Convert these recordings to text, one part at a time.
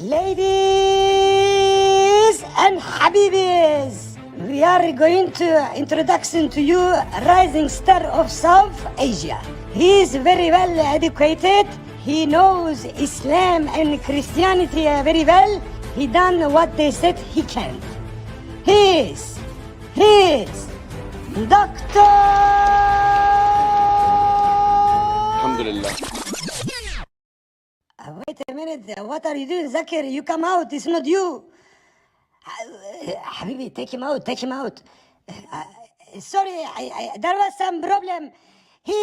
Ladies and Habibis, we are going to introduction to you rising star of South Asia. He is very well educated. He knows Islam and Christianity very well. He done what they said he can. He is Doctor. Alhamdulillah. Wait a minute, what are you doing, Zakir? You come out, it's not you. Habibi, take him out. Sorry, there was some problem. He's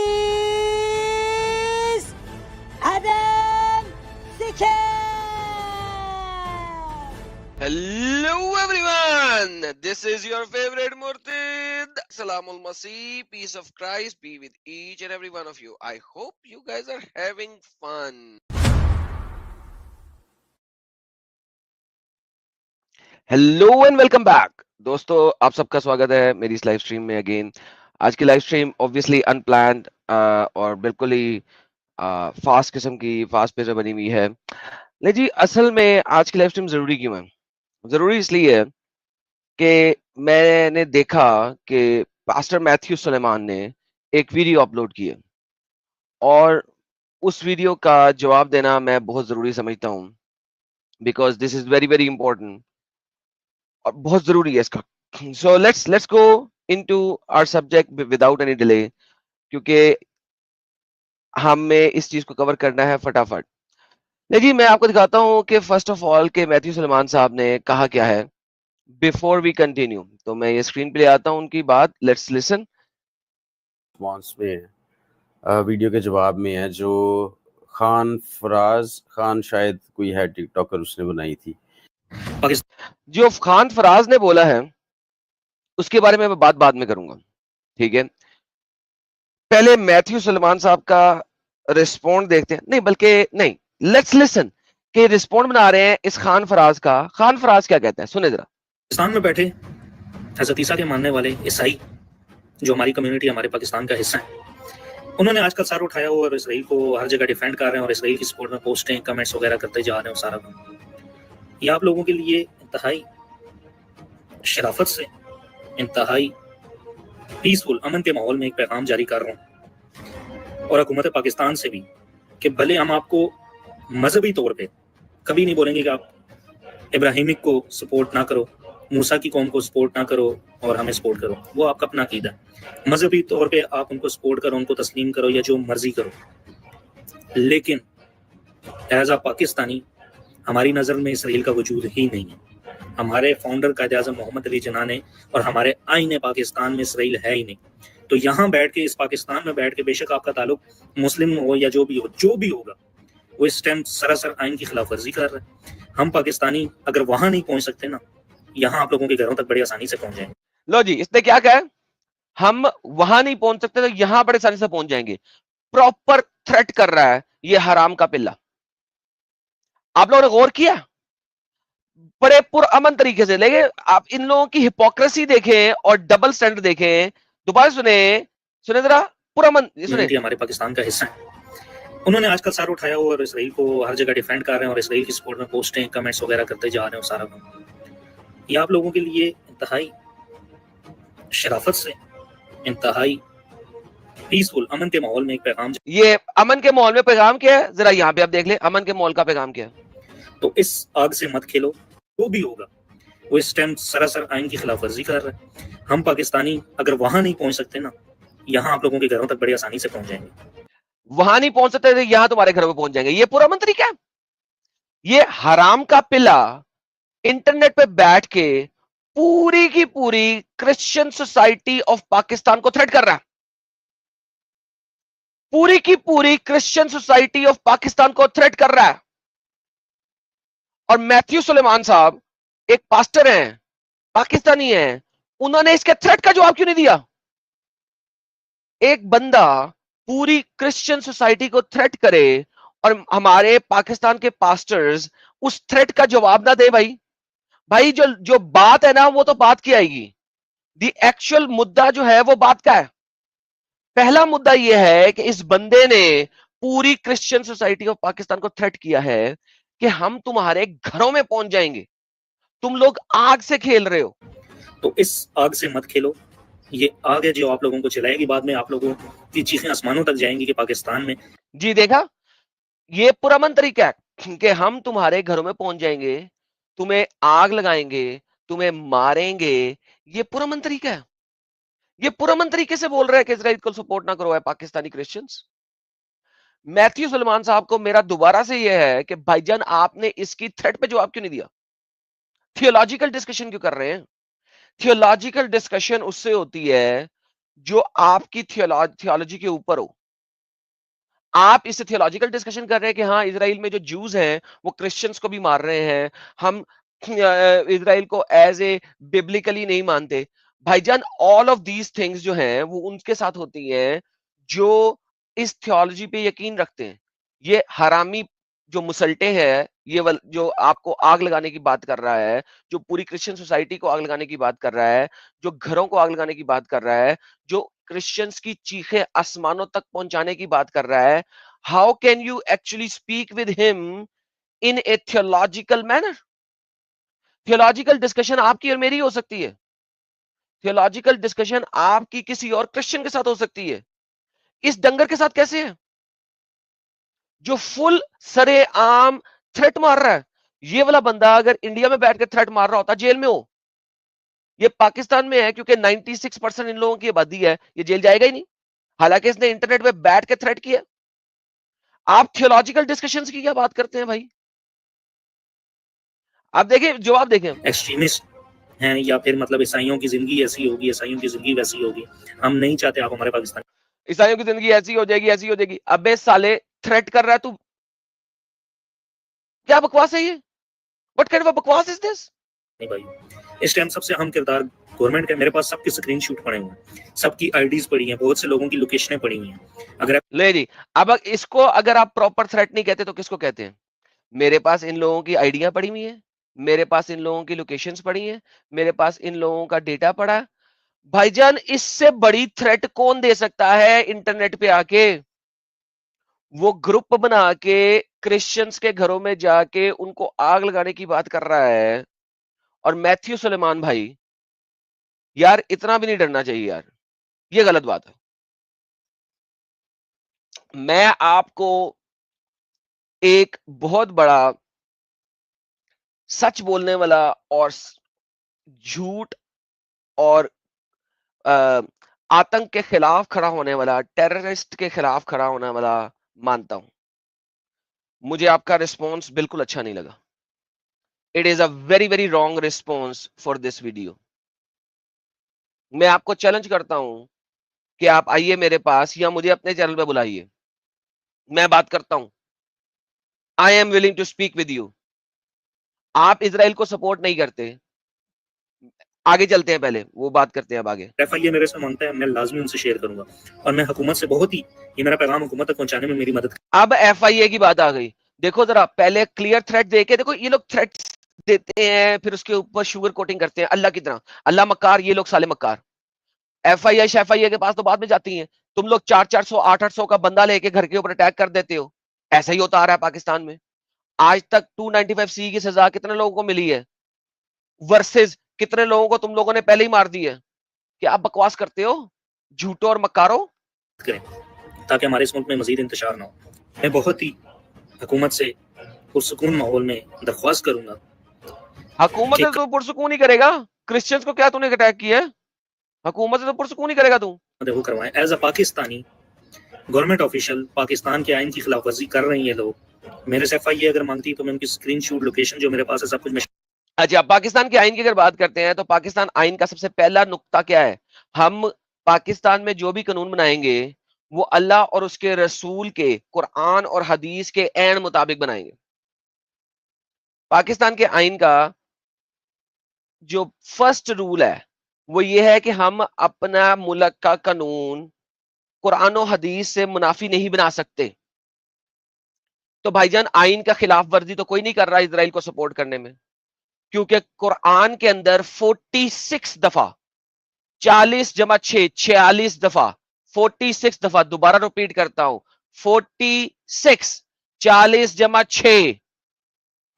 Adam Sikar. Hello everyone, this is your favorite Murtid. Salamul Masih, peace of Christ be with each and every one of you. I hope you guys are having fun. Hello and welcome back दोस्तों, आप सबका स्वागत है मेरी इस live stream में again. आज की लाइव स्ट्रीम ऑब्वियसली अनप्लान्ड और बिल्कुल ही फास्ट किस्म की फास्ट पेस बनी हुई है। ले जी, असल में आज की लाइव स्ट्रीम जरूरी क्यों है? जरूरी इसलिए है कि मैंने देखा कि पास्टर मैथ्यू सुलेमान ने एक वीडियो अपलोड की है और उस वीडियो का जवाब देना मैं बहुत जरूरी समझता हूँ, because this is very very important और बहुत जरूरी है इसका। So let's go into our subject without any delay, क्योंकि हमें इस चीज को कवर करना है फटाफट। देखिए, मैं आपको दिखाता हूँ कि फर्स्ट ऑफ ऑल के मैथ्यू सुलेमान साहब ने कहा क्या है बिफोर वी कंटिन्यू। तो मैं ये स्क्रीन पे ले आता हूँ उनकी बात, लेट्स लिसन। रिस्पॉन्स में वीडियो के जवाब में है जो खान फराज खान, शायद कोई है टिकटॉकर, उसने बनाई थी। जो खान फराज ने बोला है उसके बारे में मैं बात बाद में करूंगा, ठीक है? पहले मैथ्यू सुलेमान साहब का रिस्पॉन्ड देखते हैं। नहीं, लेट्स लिसन कि रिस्पॉन्ड बना रहे हैं इस खान फराज का। खान फराज क्या कहते हैं, सुने जरा। पाकिस्तान में बैठे हज़रत ईसा के मानने वाले ईसाई जो हमारी कम्युनिटी, हमारे पाकिस्तान का हिस्सा है, उन्होंने आजकल सर उठाया हुआ और इसराइल को हर जगह डिफेंड कर रहे हैं और इसराइल की सपोर्ट में पोस्टें कमेंट्स वगैरह करते जा रहे हैं। सारा ये आप लोगों के लिए इंतहाई शराफत से, इंतहाई पीसफुल अमन के माहौल में एक पैगाम जारी कर रहा हूँ और हुकूमत पाकिस्तान से भी कि भले हम आपको मजहबी तौर पे कभी नहीं बोलेंगे कि आप इब्राहिमिक को सपोर्ट ना करो, मूसा की कौम को सपोर्ट ना करो और हमें सपोर्ट करो, वो आपका अपना अकीदा है। मजहबी तौर पे आप उनको सपोर्ट करो, उनको तस्लीम करो या जो मर्जी करो, लेकिन एज आ पाकिस्तानी हमारी नज़र में इसराइल का वजूद ही नहीं है। हमारे फाउंडर कायद-ए-आज़म मोहम्मद अली जिन्ना ने और हमारे आईन पाकिस्तान में इसराइल है ही नहीं। तो यहाँ बैठ के, इस पाकिस्तान में बैठ के, बेशक आपका ताल्लुक मुस्लिम हो या जो भी होगा, वो इस टाइम सरासर आइन की खिलाफ वर्जी कर रहा है। हम पाकिस्तानी अगर वहां नहीं पहुंच सकते ना, यहाँ आप लोगों के घरों तक बड़ी आसानी से पहुंच जाएंगे। लो जी, इसने क्या कहा? हम वहां नहीं पहुंच सकते तो यहां बड़े आसानी से पहुंच जाएंगे। प्रॉपर थ्रेट कर रहा है ये हराम का पिल्ला। आप लोगों ने गौर किया? बड़े पुरअमन तरीके से, लेकिन आप इन लोगों की हिपोक्रेसी देखें और डबल स्टैंडर्ड देखें। दोबारा सुने जरा, पुरअमन सुने। हमारे पाकिस्तान का हिस्सा है, उन्होंने आजकल सर उठाया हुआ और इसराइल को हर जगह डिफेंड कर रहे हैं और इसराइल की सपोर्ट में पोस्टें कमेंट्स वगैरह करते जा रहे हैं। सारा ये आप लोगों के लिए इंतहाई शराफत से, इंतहाई पीसफुल अमन के माहौल में एक पैगाम। ये अमन के माहौल में पैगाम क्या है, जरा यहाँ पे आप देख ले। अमन के माहौल का पैगाम क्या है? तो इस आग से मत खेलो, जो भी होगा वो इस टाइम सरासर आइन की खिलाफ वर्जी कर रहा है। हम पाकिस्तानी अगर वहां नहीं पहुंच सकते ना, यहाँ आप लोगों के घरों तक बड़ी आसानी से पहुंच जाएंगे। वहां नहीं पहुंच सकते तो यहां तुम्हारे घरों में पहुंच जाएंगे। ये पुरअमन तरीका है। ये हराम का पिल्ला इंटरनेट पे बैठ के पूरी की पूरी क्रिश्चियन सोसाइटी ऑफ पाकिस्तान को थ्रेट कर रहा है। पूरी की पूरी क्रिश्चियन सोसाइटी ऑफ पाकिस्तान को थ्रेट कर रहा है। और मैथ्यू सुलेमान साहब एक पास्टर हैं, पाकिस्तानी हैं, उन्होंने इसके थ्रेट का जवाब क्यों नहीं दिया? एक बंदा पूरी क्रिश्चियन सोसाइटी को थ्रेट करे और हमारे पाकिस्तान के पास्टर्स उस थ्रेट का जवाब ना दे। भाई जो बात है ना, वो तो बात की आएगी। द एक्चुअल मुद्दा जो है वो बात का है। पहला मुद्दा यह है कि इस बंदे ने पूरी क्रिश्चियन सोसाइटी ऑफ पाकिस्तान को थ्रेट किया है कि हम तुम्हारे घरों में पहुंच जाएंगे, तुम लोग आग से खेल रहे हो। तो इस आग से मत खेलो, ये आग है जो आप लोगों को जलाएगी, बाद में आप लोगों की चीखें आसमानों तक जाएंगी कि पाकिस्तान में। जी देखा, ये पुरअमन तरीका है कि हम तुम्हारे घरों में पहुंच जाएंगे, तुम्हें आग लगाएंगे, तुम्हें मारेंगे। ये पुरअमन तरीका है। ये पुरअमन तरीके से बोल रहा है कि इजराइल को सपोर्ट ना करो है पाकिस्तानी क्रिश्चियंस। मैथ्यू सुलेमान साहब को मेरा दोबारा से यह है कि भाईजान आपने इसकी थ्रेट पे जवाब क्यों नहीं दिया? थियोलॉजिकल डिस्कशन क्यों कर रहे हैं? थियोलॉजिकल डिस्कशन उससे होती है जो आपकी थियोलॉजी के ऊपर हो। आप इससे थियोलॉजिकल डिस्कशन कर रहे हैं कि हाँ, इजराइल में जो ज्यूज हैं वो क्रिश्चियंस को भी मार रहे हैं, हम इजराइल को एज ए बिब्लिकली नहीं मानते। भाईजान ऑल ऑफ दीज थिंग्स जो हैं वो उनके साथ होती हैं जो इस थियोलॉजी पे यकीन रखते हैं। ये हरामी जो मुसल्टे हैं, जो आपको आग लगाने की बात कर रहा है, जो पूरी क्रिश्चियन सोसाइटी को आग लगाने की बात कर रहा है, जो घरों को आग लगाने की बात कर रहा है, जो क्रिश्चियंस की चीखें आसमानों तक पहुंचाने की बात कर रहा है, how can you actually speak with him in A theological manner? Theological discussion आपकी और मेरी हो सकती है, थियोलॉजिकल डिस्कशन आपकी किसी और क्रिश्चियन के साथ हो सकती है, इस डंगर के साथ कैसे है जो फुल सरेआम थ्रेट मार रहा है? ये वाला बंदा अगर इंडिया में बैठ कर थ्रेट मार रहा होता जेल में हो। ये पाकिस्तान में है क्योंकि 96% इन लोगों की आबादी है, ये जेल जाएगा ही नहीं, हालांकि इसने इंटरनेट पे बैठ के थ्रेट किया। आप थियोलॉजिकल डिस्कशंस की क्या बात करते हैं भाई? आप देखिए, जवाब देखें। एक्सट्रीमिस्ट हैं या फिर मतलब ईसाइयों की जिंदगी ऐसी होगी, ईसाइयों की जिंदगी वैसी होगी, हम नहीं चाहते आप हमारे पाकिस्तान। ईसाइयों की जिंदगी ऐसी हो जाएगी, ऐसी हो जाएगी। अबे साले, थ्रेट कर रहा है तू, क्या बकवास है ये? व्हाट काइंड ऑफ बकवास इज दिस? नहीं भाई, इस टाइम सबसे अहम किरदार गवर्नमेंट का। मेरे पास सबके स्क्रीनशॉट पड़े हुए हैं, सबकी आईडीज पड़ी हैं, बहुत से लोगों की लोकेशनें पड़ी हुई हैं। अगर ले जी, अब इसको अगर आप प्रॉपर थ्रेट नहीं कहते तो किसको कहते हैं? मेरे पास इन लोगों की आइडिया पड़ी हुई है, मेरे पास इन लोगों की लोकेशंस पड़ी हैं, मेरे पास इन लोगों का डेटा पड़ा है। भाईजान, इससे बड़ी थ्रेट कौन दे सकता है? इंटरनेट पे आके वो ग्रुप बना के क्रिश्चियंस के घरों में जाके उनको आग लगाने की बात कर रहा है। और मैथ्यू सुलेमान भाई, यार इतना भी नहीं डरना चाहिए यार, ये गलत बात है। मैं आपको एक बहुत बड़ा सच बोलने वाला और झूठ और आतंक के खिलाफ खड़ा होने वाला, टेररिस्ट के खिलाफ खड़ा होने वाला मानता हूं। मुझे आपका रिस्पॉन्स बिल्कुल अच्छा नहीं लगा। It is a very very wrong response for this video. मैं आपको चैलेंज करता हूं कि आप आइए मेरे पास या मुझे अपने चैनल पे बुलाइए, मैं बात करता हूं। I am willing to speak with you. आप इजराइल को सपोर्ट नहीं करते, आगे चलते हैं, पहले वो बात करते हैं अब आगे। एफआईए मेरे से मांगता है, मैं लाजमी उनसे शेयर करूंगा और मैं हुकूमत से बहुत ही, ये मेरा पैगाम हुकूमत तक पहुंचाने में मेरी मदद। अब एफआईए की बात आ गई। देखो जरा, पहले क्लियर थ्रेट देके देखो, ये लोग थ्रेट देते हैं फिर उसके ऊपर शुगर कोटिंग करते हैं अल्लाह की तरह। अल्लाह मक्कार, ये लोग साले मक्कार। एफआईए शेफआईए के पास तो बाद में जाती हैं। तुम लोग 400-400 800 का बंदा लेके घर के ऊपर अटैक कर देते हो। ऐसा ही होता आ रहा है पाकिस्तान में। आज तक 295C की सजा कितने लोगों को मिली है वर्सेस कितने लोगों को तुम लोगों ने पहले ही मार दी है? क्या आप बकवास करते हो, झूठो और मक्कारो? करें ताकि हमारे इस मुल्क में मजीद इंतशार ना हो। मैं बहुत ही हुकूमत से पुरसुकून माहौल में दरख्वास्त करूंगा। हुकूमत से तो पुरसुकून ही करेगा। क्रिश्चियंस को क्या तूने अटैक किया है? हुकूमत से तो पुरसुकून ही करेगा तू। वो करवाएं as a Pakistani government official. Pakistan के आइन की खिलाफवर्जी कर रही है लोग। मेरे से एफआईए अगर मांगती है तो मैं उनकी स्क्रीनशॉट, लोकेशन जो मेरे पास है, सब कुछ मैं। अच्छा, पाकिस्तान के आइन की अगर बात करते हैं तो पाकिस्तान आइन का सबसे पहला नुक्ता क्या है? हम पाकिस्तान में जो भी कानून बनाएंगे वो अल्लाह और उसके रसूल के, कुरान और हदीस के ऐन मुताबिक बनाएंगे। पाकिस्तान के आइन का जो फर्स्ट रूल है वो ये है कि हम अपना मुल्क का कानून कुरान और हदीस से मुनाफी नहीं बना सकते। तो भाईजान, आइन का खिलाफ वर्जी तो कोई नहीं कर रहा इजराइल को सपोर्ट करने में, क्योंकि कुरान के अंदर 46 दफा, 40 जमा 6 46 दफा, 46 दफा, दोबारा रिपीट करता हूं, 46, 40 जमा 6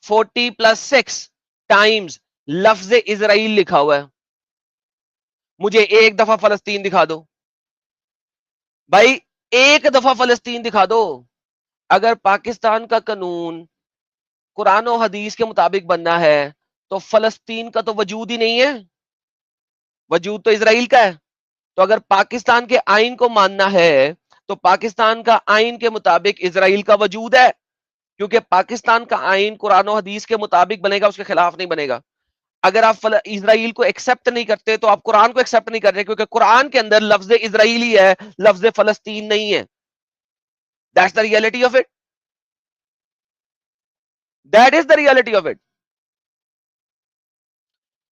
40 + 6 टाइम्स लफ्ज इजराइल लिखा हुआ है। मुझे एक दफा फलस्तीन दिखा दो भाई, एक दफा फलस्तीन दिखा दो। अगर पाकिस्तान का कानून कुरान और हदीस के मुताबिक बनना है तो फलस्तीन का तो वजूद ही नहीं है, वजूद तो इजराइल का है। तो अगर पाकिस्तान के आइन को मानना है तो पाकिस्तान का आइन के मुताबिक इजराइल का वजूद है, क्योंकि पाकिस्तान का आइन कुरान और हदीस के मुताबिक बनेगा, उसके खिलाफ नहीं बनेगा। अगर आप इजराइल को एक्सेप्ट नहीं करते तो आप कुरान को एक्सेप्ट नहीं कर रहे, क्योंकि कुरान के अंदर लफ्ज इजराइली है, लफ्ज फलस्तीन नहीं है। That's the reality of it, that is the reality of it.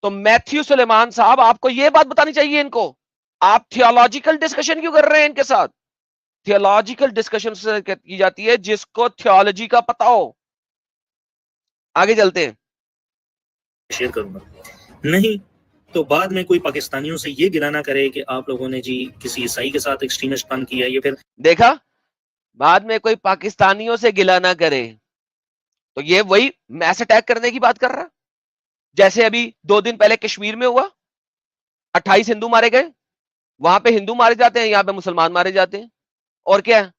तो मैथ्यू सुलेमान साहब, आपको यह बात बतानी चाहिए इनको। आप थियोलॉजिकल डिस्कशन क्यों कर रहे हैं इनके साथ? थियोलॉजिकल डिस्कशन की जाती है जिसको थियोलॉजी का पता हो। आगे चलते हैं। शेयर करूंगा, नहीं तो बाद में कोई पाकिस्तानियों से ये गिला ना करे कि आप लोगों ने जी किसी ईसाई के साथ एक्सट्रीमिस्ट पन किया। ये फिर देखा, बाद में कोई पाकिस्तानियों से गिला ना करे, तो ये वही मैस अटैक करने की बात कर रहा। जैसे अभी 2 दिन पहले कश्मीर में हुआ, 28 हिंदू मारे गए। वहां पे हिंदू मारे जाते हैं, यहां पे मुसलमान मारे जाते हैं, और क्या है?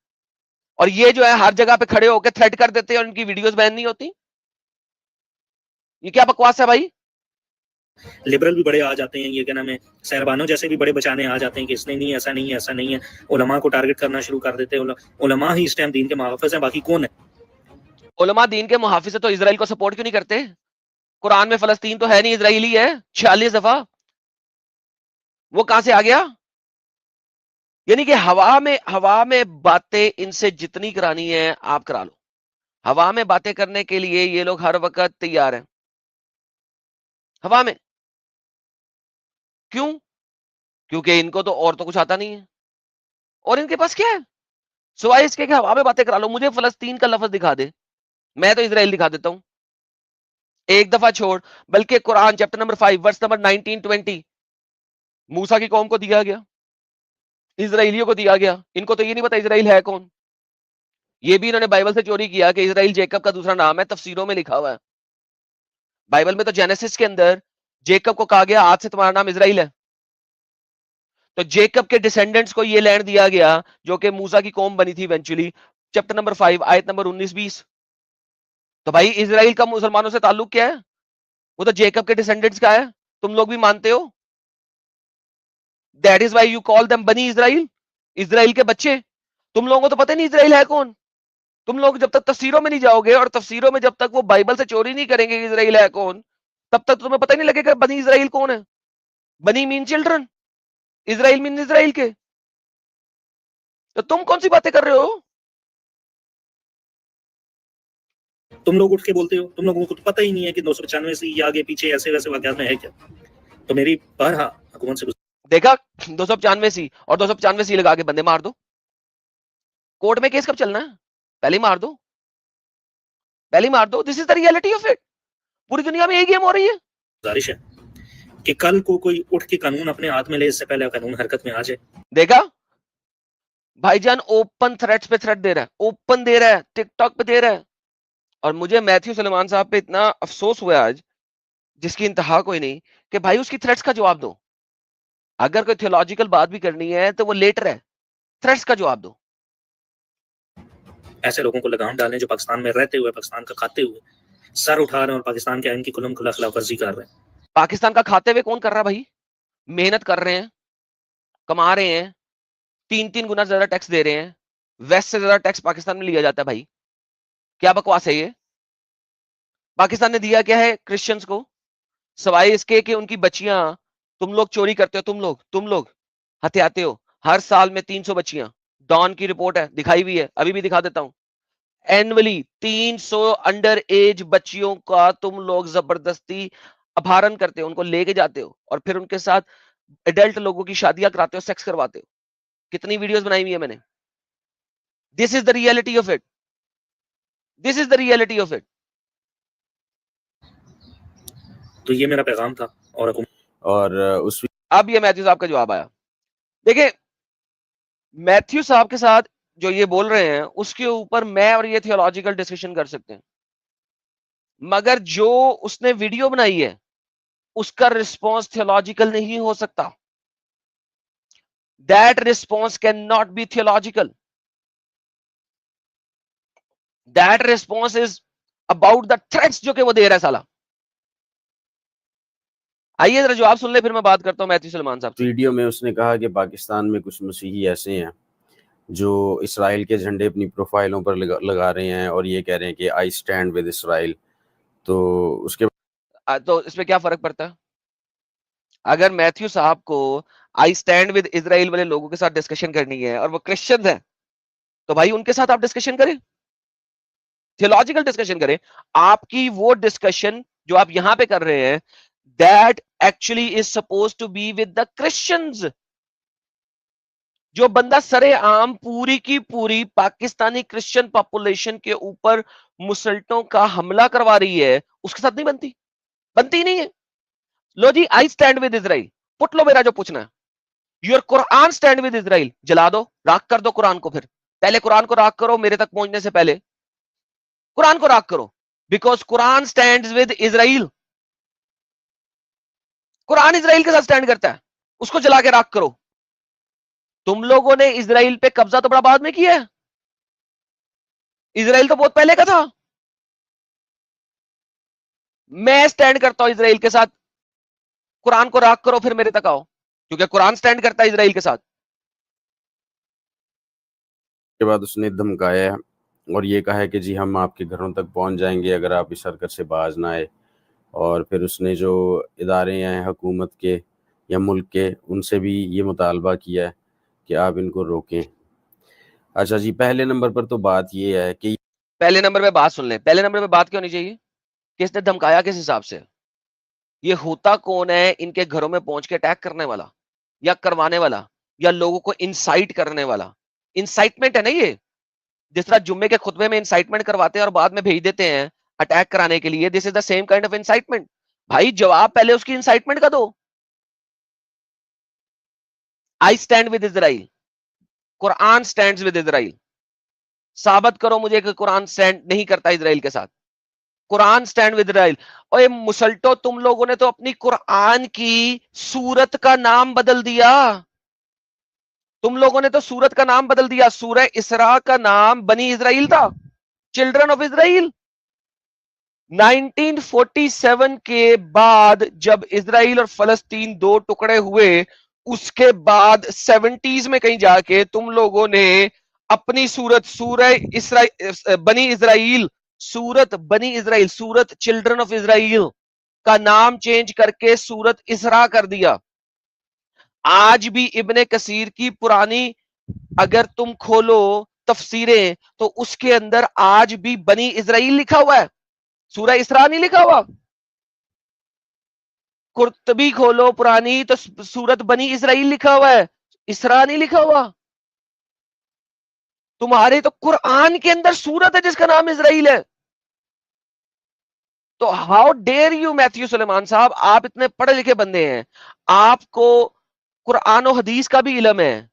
और ये जो है हर जगह पे खड़े होकर थ्रेट कर देते हैं और इनकी वीडियोस बैन नहीं होती। ये क्या बकवास है भाई? लिबरल भी बड़े आ जाते हैं, ये क्या नाम है, सहरबानो जैसे भी बड़े बचाने आ जाते हैं कि इसने नहीं, ऐसा नहीं है, ऐसा नहीं है। उलमा को टारगेट करना शुरू कर देते हैं। उलमा ही इस टाइम दीन के मुहाफिज हैं, बाकी कौन है? उलमा दीन के मुहाफिज है तो इजराइल को सपोर्ट क्यों नहीं करते? कुरान में फलस्तीन तो है नहीं, इजराइली है 46 दफा। वो कहां से आ गया? यानी कि हवा में बातें इनसे जितनी करानी है आप करा लो। हवा में बातें करने के लिए ये लोग हर वक्त तैयार हैं। हवा में क्यों? क्योंकि इनको तो और तो कुछ आता नहीं है, और इनके पास क्या है सिवाय इसके कि हवा में बातें करा लो। मुझे फलस्तीन का लफ्ज दिखा दे, मैं तो इजराइल दिखा देता हूं। एक दफा छोड़, बल्कि कुरान चैप्टर नंबर 5 वर्स नंबर 19 20 मूसा की कौम को दिया गया, इजराइलियों को दिया गया। इनको तो ये नहीं पता इजराइल है कौन। ये भी इन्होंने बाइबल से चोरी किया कि इजराइल जेकब का दूसरा नाम है, तफसीरों में लिखा हुआ है। बाइबल में तो जेनेसिस के अंदर जेकब को कहा गया आज से तुम्हारा नाम इजराइल है। तो जेकब के डिसेंडेंट्स को ये लैंड दिया गया जो कि मूसा की कौम बनी थी इवेंचुअली, चैप्टर नंबर 5 आयत नंबर 19-20। तो भाई इजराइल का मुसलमानों से ताल्लुक क्या है? वो तो जेकब के डिसेंडेंट्स का है, तुम लोग भी मानते हो। That is why you call them बनी इजराइल, इजराइल के बच्चे। तुम लोगों को तो पता नहीं इजराइल है कौन। तुम लोग जब तक तफसीरों में नहीं जाओगे और तफसीरों में जब तक वो बाइबल से चोरी नहीं करेंगे कि इजराइल है कौन, तब तक तुम्हें पता ही नहीं लगेगा बनी इजराइल कौन है। बनी mean children, Israel mean Israel के। तो तुम कौन सी बातें कर रहे हो? तुम लोग उठ के बोलते हो, तुम लोगों को तो पता ही नहीं है कि 295 से आगे पीछे ऐसे वैसे वाकयात में है क्या। तो मेरी बारहा हुकूमत से देखा, 295 सी और 295 सी लगा के बंदे मार दो। कोर्ट में केस कब चलना है? पहले मार दो, पहले मार दो। This is the reality of it. पूरी दुनिया में यही गेम हो रही है। गुजारिश है कि कल को कोई उठ के कानून अपने हाथ में ले, इससे पहले कानून हरकत में आ जाए। देखा, भाईजान ओपन थ्रेट्स पे थ्रेट दे रहा है, ओपन दे रहा है, टिकटॉक पे दे रहा है। और मुझे मैथ्यू सुलेमान साहब पे इतना अफसोस हुआ आज, जिसकी इंतहा कोई नहीं, कि भाई उसकी थ्रेट्स का जवाब दो। अगर कोई थियोलॉजिकल बात भी करनी है तो वो लेटर है, थ्रेट्स का जवाब दो। ऐसे लोगों को लगाम डालें जो पाकिस्तान में रहते हुए, पाकिस्तान का खाते हुए सर उठा रहे हैं और पाकिस्तान के आइन की खुल्लम खुल्ला खिलाफवर्जी कर रहे हैं। पाकिस्तान का खाते हुए कौन कर रहा है भाई? मेहनत कर रहे हैं, कमा रहे हैं, 3-3 गुना ज्यादा टैक्स दे रहे हैं। वेस्ट से ज्यादा टैक्स पाकिस्तान में लिया जाता है भाई। क्या बकवास है ये? पाकिस्तान ने दिया क्या है क्रिश्चियंस को, सवाए इसके कि उनकी बच्चियां, तुम लोग चोरी करते हो, तुम लोग हत्याते हो। हर साल में 300 बच्चियां, डॉन की रिपोर्ट है, दिखाई हुई है, अभी भी दिखा देता हूं। एनुअली 300 अंडर एज बच्चियों का तुम लोग जबरदस्ती अपहरण करते हो, उनको लेके जाते हो और फिर उनके साथ एडल्ट लोगों की शादियां कराते हो, सेक्स करवाते हो। कितनी वीडियोस बनाई हुई है मैंने। This is the reality of it, this is the reality of it. तो ये मेरा पैगाम था। और उस अब ये मैथ्यू साहब का जवाब आया। देखिए, मैथ्यू साहब के साथ जो ये बोल रहे हैं उसके ऊपर मैं और ये थियोलॉजिकल डिस्कशन कर सकते हैं। मगर जो उसने वीडियो बनाई है उसका रिस्पॉन्स थियोलॉजिकल नहीं हो सकता. That response can not be theological. That response is about the threats जो कि वो दे रहा है साला. आइए जरा जवाब सुन ले, फिर मैं बात करता हूं मैथ्यू सुलेमान साहब से. वीडियो में उसने कहा कि पाकिस्तान में कुछ मसीही ऐसे हैं जो इसराइल के झंडे अपनी प्रोफाइलों पर लगा रहे हैं और ये कह रहे हैं कि आई स्टैंड विद इसराइल. तो उसके तो इसमें क्या फर्क पड़ता है? अगर मैथ्यू साहब को आई स्टैंड विद इजराइल वाले लोगों के साथ डिस्कशन करनी है और वो क्रिश्चियन हैं, तो भाई उनके साथ आप डिस्कशन करें, थियोलॉजिकल डिस्कशन करें. आपकी वो डिस्कशन जो आप यहां पे कर रहे हैं, that actually is suppose to be with the Christians. जो बंदा सरे आम पूरी की पूरी पाकिस्तानी क्रिश्चियन पॉपुलेशन के ऊपर मुसल्टों का हमला करवा रही है, उसके साथ नहीं बनती, बनती ही नहीं है. लो जी, I stand with Israel, put लो मेरा जो पूछना है. Your Quran stand with Israel, जला दो, राख कर दो कुरान को. फिर पहले कुरान को राख करो, मेरे तक पहुंचने से पहले कुरान को राख करो, because Quran stand with Israel. Quran Israel के साथ स्टैंड करता है, उसको जला के राख करो. तुम लोगों ने इजराइल पे कब्जा तो बड़ा बाद में किया है, इजराइल तो बहुत पहले का था. मैं स्टैंड करता हूं इजराइल के साथ, कुरान को राख करो फिर मेरे तक आओ, क्योंकि कुरान स्टैंड करता है इजराइल के साथ. बाद उसने धमकाया है और ये कहा है कि जी हम आपके घरों तक पहुंच जाएंगे अगर आप इस हरकत से बाज ना आए. और फिर उसने जो इदारे हैं हुकूमत के या मुल्क के, उनसे भी ये मुतालबा किया है कि आप इनको रोकें. अच्छा जी, पहले नंबर पर तो बात ये है कि पहले नंबर पे बात सुन ले. पहले नंबर पे बात क्यों नहीं चाहिए? किसने धमकाया, किस हिसाब से? ये होता कौन है इनके घरों में पहुंच के अटैक करने वाला या करवाने वाला या लोगों को इंसाइट करने वाला? इंसाइटमेंट है ना ये. जिस तरह जुम्मे के खुतबे में इंसाइटमेंट करवाते हैं और बाद में भेज देते हैं अटैक कराने के लिए, this is the same kind of incitement. भाई जवाब पहले उसकी इंसाइटमेंट का दो. आई stand with Israel, Quran stands with Israel. साबित करो मुझे कि कुरान स्टैंड नहीं करता इजराइल के साथ. Quran stand with Israel. ओए मुसल्टो, तुम लोगों ने तो अपनी कुरान की सूरत का नाम बदल दिया. तुम लोगों ने तो सूरत का नाम बदल दिया. सूरह इसरा का नाम बनी इजराइल था, चिल्ड्रन ऑफ इजराइल. 1947 के बाद जब इजराइल और फलस्तीन दो टुकड़े हुए, उसके बाद 70s में कहीं जाके तुम लोगों ने अपनी सूरत बनी इजराइल, सूरत बनी Israel, Surat children of Israel का नाम चेंज करके सूरत इसरा कर दिया. आज भी इब्ने कसीर की पुरानी अगर तुम खोलो तफसीरें, तो उसके अंदर आज भी बनी इजराइल लिखा हुआ है, सूरह इसरा नहीं लिखा हुआ. कुर्तबी खोलो पुरानी तो सूरत बनी इजराइल लिखा हुआ है, इसरा नहीं लिखा हुआ. तुम्हारे तो कुरान के अंदर सूरत है जिसका नाम इजराइल है. तो how dare you Matthew Suleman साहब, आप इतने पढ़े लिखे बंदे हैं, आपको कुरान और हदीस का भी इल्म है.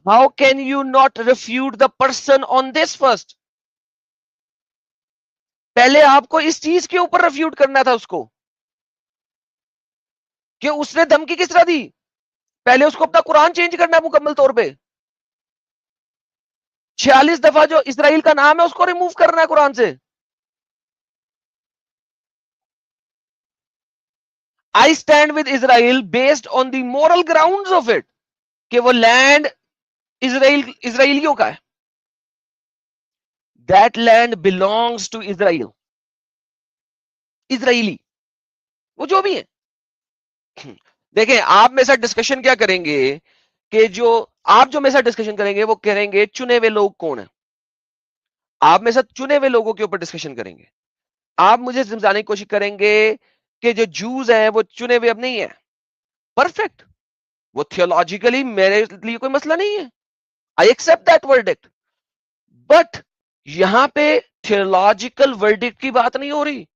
How can you not refute the person on this first? पहले आपको इस चीज के ऊपर रिफ्यूट करना था उसको कि उसने धमकी किस तरह दी. पहले उसको अपना कुरान चेंज करना है मुकम्मल तौर पे. 46 दफा जो इजराइल का नाम है उसको रिमूव करना है कुरान से. I stand with Israel based on the moral grounds of it, कि वो लैंड इजराइलियों का है. That land belongs to Israel. Israeli वो जो भी है. देखें, आप मेरे साथ डिस्कशन क्या करेंगे कि जो मेरे साथ डिस्कशन करेंगे वो करेंगे चुने हुए लोग कौन है. आप मेरे साथ चुने हुए लोगों के ऊपर डिस्कशन करेंगे. आप मुझे समझाने की कोशिश करेंगे कि जो जूस हैं वो चुने हुए अब नहीं है. परफेक्ट, वो थियोलॉजिकली मेरे लिए कोई मसला नहीं है. I accept that verdict. But यहां पे थियोलॉजिकल वर्डिक्ट की बात नहीं हो रही.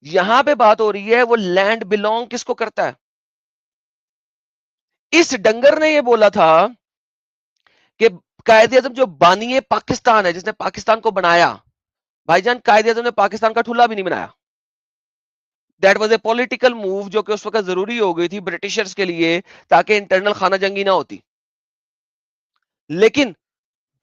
यहां पे बात हो रही है वो लैंड बिलोंग किसको करता है. इस डंगर ने ये बोला था कि कायदे आजम जो बानिए पाकिस्तान है, जिसने पाकिस्तान को बनाया, भाईजान कायदे आज़म ने पाकिस्तान का ठुल्ला भी नहीं बनाया। That was a political move जो कि उस वक्त जरूरी हो गई थी ब्रिटिशर्स के लिए ताकि इंटरनल खाना जंगी ना होती। लेकिन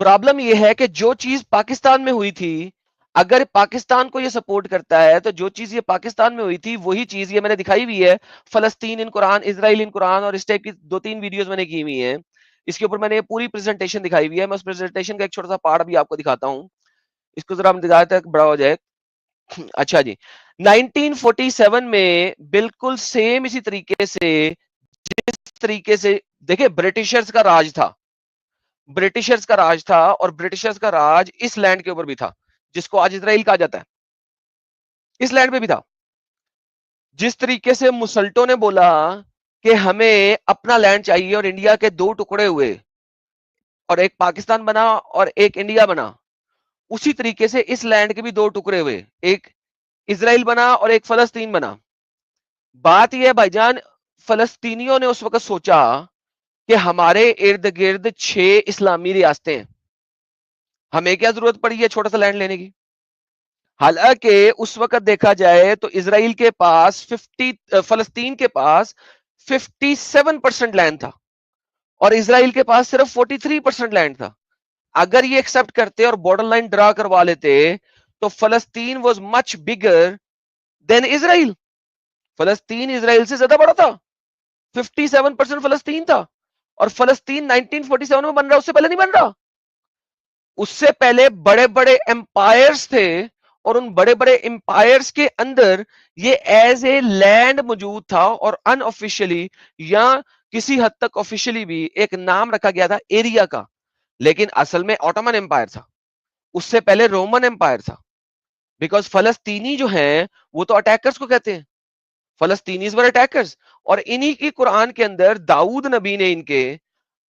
प्रॉब्लम यह है कि जो चीज पाकिस्तान में हुई थी, अगर पाकिस्तान को यह सपोर्ट करता है तो जो चीज ये पाकिस्तान में हुई थी वही चीज ये मैंने दिखाई हुई है, फलस्तीन इन कुरान, इजराइल इन कुरान, और इस टाइप की 2-3 वीडियोस मैंने की हुई है। इसके ऊपर मैंने पूरी प्रेजेंटेशन दिखाई हुई है। मैं उस प्रेजेंटेशन का एक छोटा सा पार्ट भी आपको दिखाता हूं, इसको जरा हम दिखाते तक बड़ा हो जाए। अच्छा जी, 1947 में बिल्कुल सेम इसी तरीके से, जिस तरीके से देखिए ब्रिटिशर्स का राज था, ब्रिटिशर्स का राज था, और ब्रिटिशर्स का राज इस लैंड के ऊपर भी था जिसको आज इसराइल कहा जाता है, इस लैंड पे भी था। जिस तरीके से मुसल्टों ने बोला कि हमें अपना लैंड चाहिए और इंडिया के 2 टुकड़े हुए और एक पाकिस्तान बना और एक इंडिया बना, उसी तरीके से इस लैंड के भी 2 टुकड़े हुए, एक इसराइल बना और एक फलस्तीन बना। बात यह है भाईजान, फलस्तीनियों ने उस वक्त सोचा कि हमारे इर्द गिर्द 6 इस्लामी रियासतें हैं, हमें क्या जरूरत पड़ी है छोटा सा लैंड लेने की। हालांकि उस वक्त देखा जाए तो इसराइल के पास फलस्तीन के पास 57% लैंड था और इसराइल के पास सिर्फ 43% लैंड था। अगर ये एक्सेप्ट करते और बॉर्डर लाइन ड्रा करवा लेते तो फलस्तीन was much bigger than Israel. फलस्तीन इसराइल से ज्यादा बड़ा था, 57% फलस्तीन था, और फलस्तीन 1947 में बन रहा, उससे पहले नहीं बन रहा। उससे पहले बड़े बड़े एम्पायर्स थे और उन बड़े बड़े एम्पायर्स के अंदर ये एज ए लैंड मौजूद था और अनऑफिशियली या किसी हद तक ऑफिशियली भी एक नाम रखा गया था एरिया का, लेकिन असल में ऑटोमन एम्पायर था, उससे पहले रोमन एम्पायर था। बिकॉज फलस्तीनी जो हैं वो तो अटैकर्स को कहते हैं, फलस्तीनीज वर अटैकर्स, और इन्हीं की कुरान के अंदर दाऊद नबी ने इनके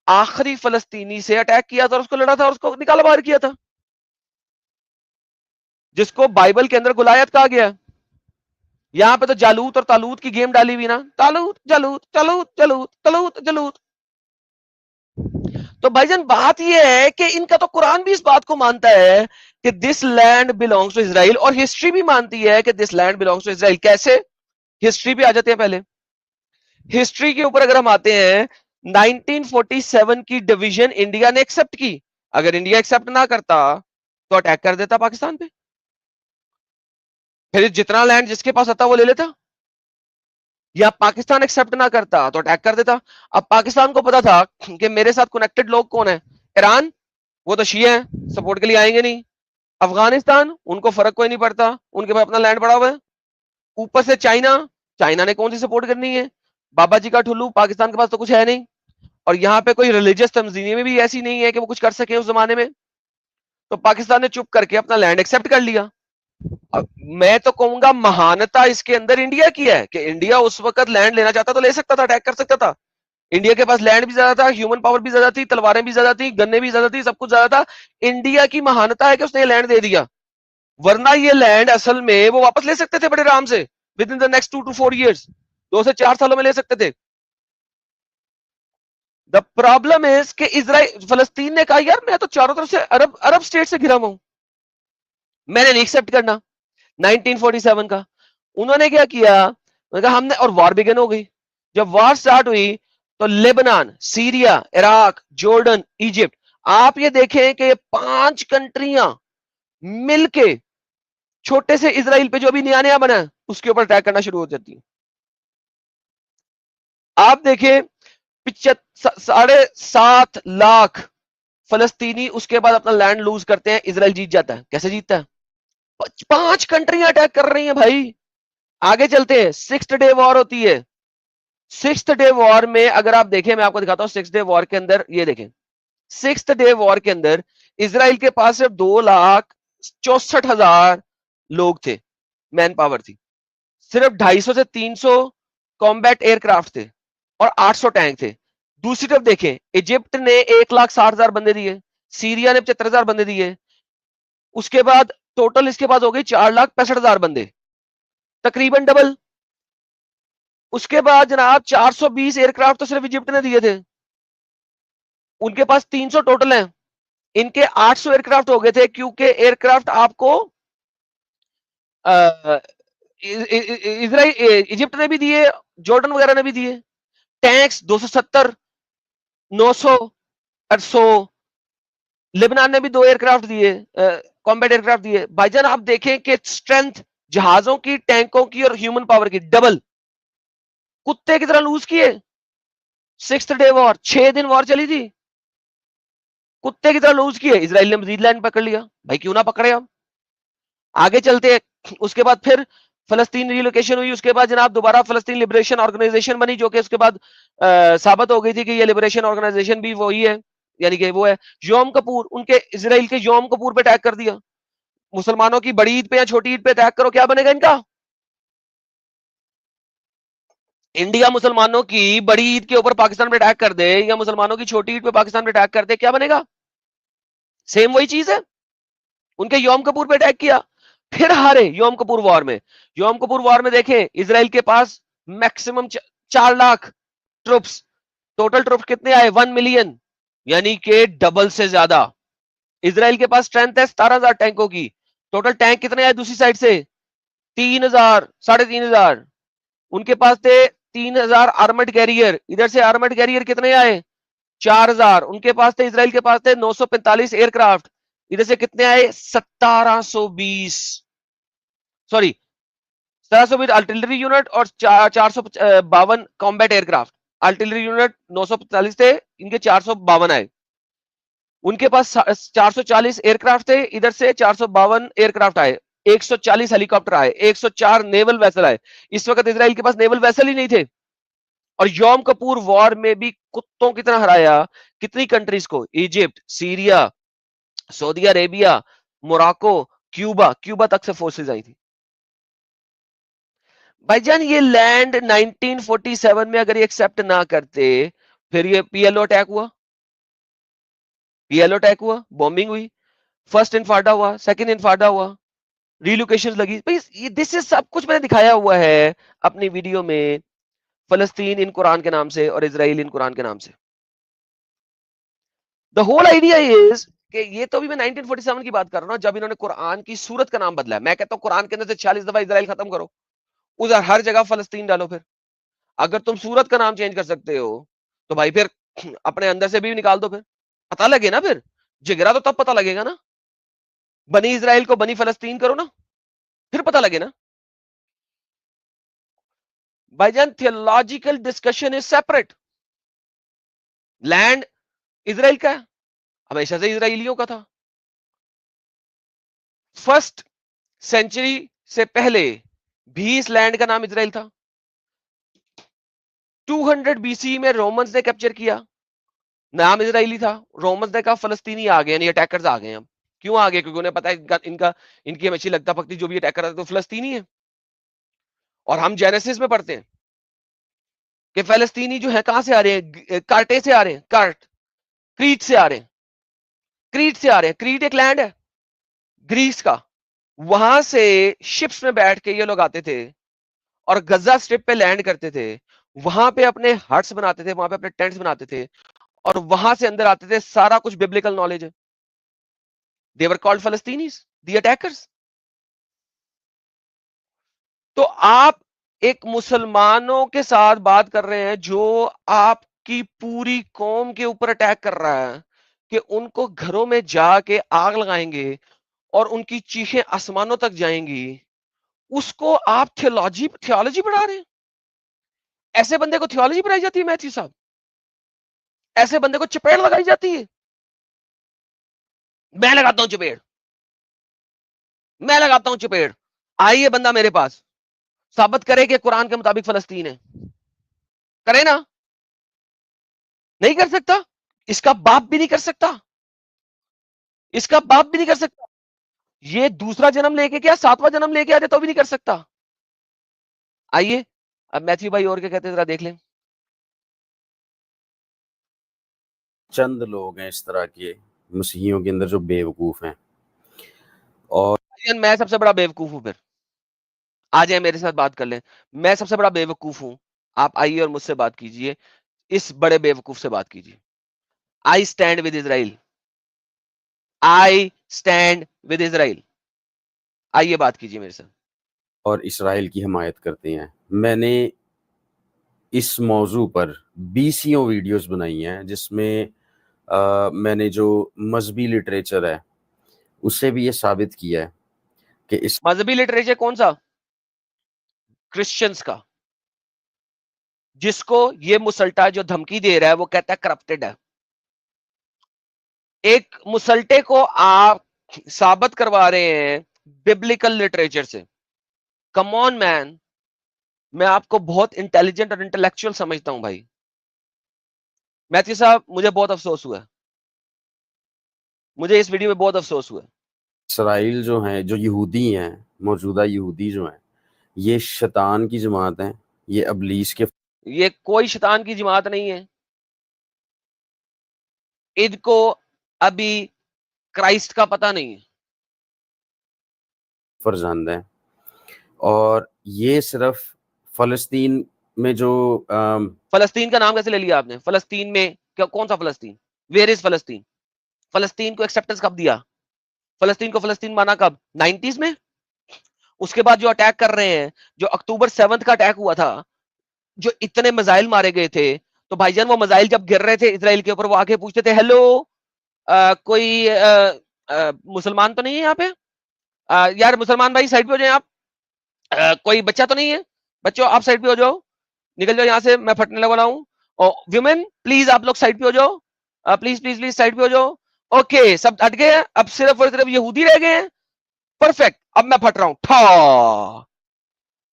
आखिरी फलस्तीनी से अटैक किया था और उसको लड़ा था और उसको निकाला बाहर किया था, जिसको बाइबल के अंदर गुलायत कहा गया। यहां पे तो जालूत और तालूत की गेम डाली हुई ना, तालूत जालूत जालूत जालूत तालूत जालूत। तो भाईजान बात यह है कि इनका तो कुरान भी इस बात को मानता है कि this land belongs to Israel, और हिस्ट्री भी मानती है कि this land belongs to Israel. कैसे? हिस्ट्री पे आ जाते हैं। पहले हिस्ट्री के ऊपर अगर हम आते हैं, 1947 की डिवीजन इंडिया ने एक्सेप्ट की। अगर इंडिया एक्सेप्ट ना करता तो अटैक कर देता पाकिस्तान पे, फिर जितना लैंड जिसके पास आता वो ले लेता, या पाकिस्तान एक्सेप्ट ना करता तो अटैक कर देता। अब पाकिस्तान को पता था कि मेरे साथ कनेक्टेड लोग कौन है, ईरान, वो तो शिया है, सपोर्ट के लिए आएंगे नहीं। अफगानिस्तान, उनको फर्क कोई नहीं पड़ता, उनके पास अपना लैंड पड़ा हुआ है। ऊपर से चाइना, चाइना ने कौन सी सपोर्ट करनी है, बाबा जी का ठुल्लू, पाकिस्तान के पास तो कुछ है नहीं, और यहाँ पे कोई रिलीजियस तंजीमें भी ऐसी नहीं है कि वो कुछ कर सके उस जमाने में। तो पाकिस्तान ने चुप करके अपना लैंड एक्सेप्ट कर लिया। अब मैं तो कहूंगा महानता इसके अंदर इंडिया की है कि इंडिया उस वक्त लैंड लेना चाहता तो ले सकता था, अटैक कर सकता था। इंडिया के पास लैंड भी ज्यादा था, ह्यूमन पावर भी ज्यादा थी, तलवारें भी ज्यादा थी, गन्ने भी ज्यादा थी, सब कुछ ज्यादा था। इंडिया की महानता है कि उसने लैंड दे दिया, वरना ये लैंड असल में वो वापस ले सकते थे बड़े आराम से, with in the next 2 to 4 years, 2 से 4 सालों में ले सकते थे। द प्रॉब्लम इज कि इजराइल, फलस्तीन ने कहा यार मैं तो चारों तरफ से अरब अरब स्टेट से घिरा हुआ हूं, मैंने नहीं एक्सेप्ट करना 1947 का। उन्होंने क्या किया, उन्होंने कहा हमने, और वॉर बिगन हो गई। जब वॉर स्टार्ट हुई तो Lebanon, Syria, Iraq, Jordan, Egypt, आप ये देखें कि 5 कंट्रियां मिलके छोटे से इजराइल पे जो अभी नया नया बना है उसके ऊपर अटैक करना शुरू हो जाती है। आप देखें 7.5 लाख फलस्तीनी उसके बाद अपना लैंड लूज करते हैं, इजराइल जीत जाता है। कैसे जीतता है? 5 कंट्रियां अटैक कर रही हैं भाई। आगे चलते हैं, 6th डे वॉर होती है। 6th डे वॉर में अगर आप देखें, मैं आपको दिखाता हूं 6th डे वॉर के अंदर, ये देखें 6th डे वॉर के अंदर इजराइल के पास सिर्फ 2,64,000 लोग थे, मैन पावर थी, सिर्फ 250 से 300 कॉम्बैट एयरक्राफ्ट थे और 800 टैंक थे। दूसरी तरफ देखें, इजिप्ट ने 1,60,000 बंदे दिए, सीरिया ने 75,000 बंदे दिए, उसके बाद टोटल इसके पास हो गई 4,65,000 बंदे, तकरीबन डबल। उसके बाद जनाब 420 एयरक्राफ्ट तो सिर्फ इजिप्ट ने दिए थे, उनके पास 300 टोटल हैं, इनके 800 एयरक्राफ्ट हो गए थे, क्योंकि एयरक्राफ्ट आपको इसराइल, इजिप्ट ने भी दिए, जॉर्डन वगैरह ने भी दिए टैंक्स 270, 900 और 100। लेबनान ने भी 2 एयरक्राफ्ट दिए, कॉम्बैट एयरक्राफ्ट दिए। भाईजान आप देखें कि स्ट्रेंथ जहाजों की, टैंकों की और ह्यूमन पावर की डबल, कुत्ते की तरह लूज किए। 6th डे वॉर, 6 दिन वॉर चली थी, कुत्ते की तरह लूज किए। इसराइल ने मजीद लैंड पकड़ लिया, भाई क्यों ना पकड़े हम। आगे चलते हैं, उसके बाद फिर फलस्तीन रिलोकेशन हुई, उसके बाद जनाब दोबारा फलस्तीन लिबरेशन ऑर्गेनाइजेशन बनी, जो कि उसके बाद साबित हो गई थी कि ये लिबरेशन ऑर्गेनाइजेशन भी वही है, यानी कि वो है योम कपूर। उनके इसराइल के योम कपूर पे अटैक कर दिया। मुसलमानों की बड़ी ईद पे या छोटी ईद पे अटैक करो, क्या बनेगा इनका। इंडिया मुसलमानों की बड़ी ईद के ऊपर पाकिस्तान पे अटैक कर दे, या मुसलमानों की छोटी ईद पे पाकिस्तान पे अटैक कर दे, क्या बनेगा। सेम वही चीज है। उनके योम कपूर पे अटैक किया, फिर हारे योम कपूर वॉर में। योम कपूर वॉर में देखें, इसराइल के पास maximum 4 lakh troops, total troops कितने आए 1 मिलियन, यानी कि डबल से ज्यादा। इसराइल के पास स्ट्रेंथ है 17,000 टैंकों की, टोटल टैंक कितने आए दूसरी साइड से 3,000, 3,500। उनके पास थे 3,000 आर्मर्ड कैरियर, इधर से आर्मर्ड कैरियर कितने आए 4,000। उनके पास थे, इसराइल के पास थे 945 एयरक्राफ्ट, इधर से कितने आए 1720, सॉरी 1720 आर्टिलरी यूनिट और 452 कॉम्बैट एयरक्राफ्ट। आर्टिलरी यूनिट 945 थे, इनके 452 आए। उनके पास 440 एयरक्राफ्ट थे, इधर से 452 एयरक्राफ्ट आए, 140 हेलीकॉप्टर आए, 104 नेवल वेसल आए। इस वक्त इसराइल के पास नेवल वेसल ही नहीं थे। और योम कपूर वॉर में भी कुत्तों की तरह हराया कितनी कंट्रीज को, Egypt, Syria, Saudi Arabia, Morocco, Cuba, Cuba तक से फोर्सेस आई थी। भाईजान ये लैंड 1947 में अगर ये एक्सेप्ट ना करते, फिर ये पीएलओ अटैक हुआ, पीएलओ अटैक हुआ, बॉम्बिंग हुई, फर्स्ट इनफाडा हुआ, सेकंड इनफाडा हुआ, रिलोकेशन लगी। भाई दिस इज सब कुछ मैंने दिखाया हुआ है अपनी वीडियो में, फलस्तीन इन कुरान के नाम से और इजराइल इन कुरान के नाम से। द होल आइडिया इज कि ये तो भी मैं 1947 की बात कर रहा हूं, जब इन्होंने कुरान की सूरत का नाम बदला है। मैं कहता हूं कुरान के अंदर से 46 दफा इजराइल खत्म करो, उधर हर जगह फलस्तीन डालो। फिर अगर तुम सूरत का नाम चेंज कर सकते हो तो भाई फिर अपने अंदर से भी निकाल दो, फिर पता लगे ना, फिर जिगरा तो तब पता लगेगा ना। बनी इजराइल को बनी फलस्तीन करो ना, फिर पता लगे ना। भाईजान theological discussion is separate. Land Israel का है, हमेशा से इजराइलियों का था। फर्स्ट सेंचुरी से पहले भी इस लैंड का नाम इजराइल था। 200 बीसी में रोमन्स ने कैप्चर किया, नाम इजराइली था। रोमन्स ने कहा फलस्तीनी आ गए, यानी अटैकर्स आ गए। हम क्यों आ गए, क्योंकि उन्हें पता है इनकी हमेशा लगता पकती जो भी अटैकर है तो फलस्तीनी है। और हम जेनेसिस में पढ़ते हैं कि फलस्तीनी जो है कहां से आ रहे हैं, कार्टे से आ रहे हैं, कार्ट, क्रीट से आ रहे हैं, क्रीट से आ रहे हैं। क्रीट एक लैंड है ग्रीस का, वहां से शिप्स में बैठ के ये लोग आते थे और गजा स्ट्रिप पे लैंड करते थे, वहां पे अपने हट्स बनाते थे, वहां पे अपने टेंट्स बनाते थे, और वहां से अंदर आते थे। सारा कुछ बिब्लिकल नॉलेज है। दे वर कॉल्ड फलस्तीनीज, द अटैकर्स। तो आप एक मुसलमानों के साथ बात कर रहे हैं जो आपकी पूरी कौम के ऊपर अटैक कर रहा है कि उनको घरों में जाके आग लगाएंगे और उनकी चीखें आसमानों तक जाएंगी। उसको आप थियोलॉजी पढ़ा रहे हैं। ऐसे बंदे को थियोलॉजी पढ़ाई जाती है मैथ्यू साहब, ऐसे बंदे को चपेड़ लगाई जाती है। मैं लगाता हूं चपेड़, मैं लगाता हूं चपेड़। आइए बंदा मेरे पास साबित करे कि कुरान के मुताबिक फलस्तीन है, करे ना। नहीं कर सकता, इसका बाप भी नहीं कर सकता, इसका बाप भी नहीं कर सकता। ये दूसरा जन्म लेके क्या 7वां जन्म लेके आ जाए तो भी नहीं कर सकता। आइए अब मैथ्यू भाई और क्या कहते हैं जरा देख लें। चंद लोग हैं इस तरह के मसीहियों के अंदर जो बेवकूफ हैं। और मैं सबसे बड़ा बेवकूफ हूं, फिर आ जाए मेरे साथ बात कर लें। मैं सबसे बड़ा बेवकूफ हूं, आप आइए और मुझसे बात कीजिए, इस बड़े बेवकूफ से बात कीजिए। आई stand with Israel, I stand with Israel. आइए बात कीजिए मेरे साथ। और इसराइल की हिमायत करते हैं। मैंने इस मौजू पर बीसियों वीडियोस बनाई हैं, जिसमें मैंने जो मजहबी लिटरेचर है उससे भी ये साबित किया है कि इस मजहबी लिटरेचर कौन सा? क्रिश्चियंस का, जिसको ये मुसल्टा जो धमकी दे रहा है वो कहता है करप्टेड है। एक मुसल्टे को आप साबित करवा रहे हैं बिब्लिकल लिटरेचर से। कम ऑन मैन, मैं आपको बहुत इंटेलिजेंट और इंटेलेक्चुअल समझता हूं भाई। मैथ्यू साहब, मुझे बहुत अफसोस हुआ, मुझे इस वीडियो में बहुत अफसोस हुआ। इसराइल जो हैं, जो यहूदी हैं, मौजूदा यहूदी जो हैं, ये शैतान की जमात है, ये अबलीस के ये कोई शैतान की जमात नहीं है। इनको अभी क्राइस्ट का पता नहीं है। फर्जंद हैं। और ये सिर्फ फलस्तीन में जो फलस्तीन का नाम कैसे ले लिया आपने? फलस्तीन में क्या, कौन सा फलस्तीन? Where is फलस्तीन? फलस्तीन को एक्सेप्टेंस कब दिया? फलस्तीन को फलस्तीन माना कब? 90s में। उसके बाद जो अटैक कर रहे हैं, जो अक्टूबर 7 का अटैक हुआ था, जो इतने मिसाइल मारे गए थे, तो भाईजान वो मिसाइल जब गिर रहे थे इसराइल के ऊपर, वो आके पूछते थे हेलो कोई मुसलमान तो नहीं है यहाँ पे? यार मुसलमान भाई साइड पे हो जाए आप। कोई बच्चा तो नहीं है? बच्चों आप साइड पे हो जाओ, निकल जाओ यहाँ से, मैं फटने वाला हूँ। और विमेन प्लीज आप लोग साइड पे हो जाओ, प्लीज प्लीज प्लीज साइड पे हो जाओ। ओके, सब हट गए हैं, अब सिर्फ और सिर्फ यहूदी रह गए हैं। परफेक्ट, अब मैं फट रहा हूं। ठा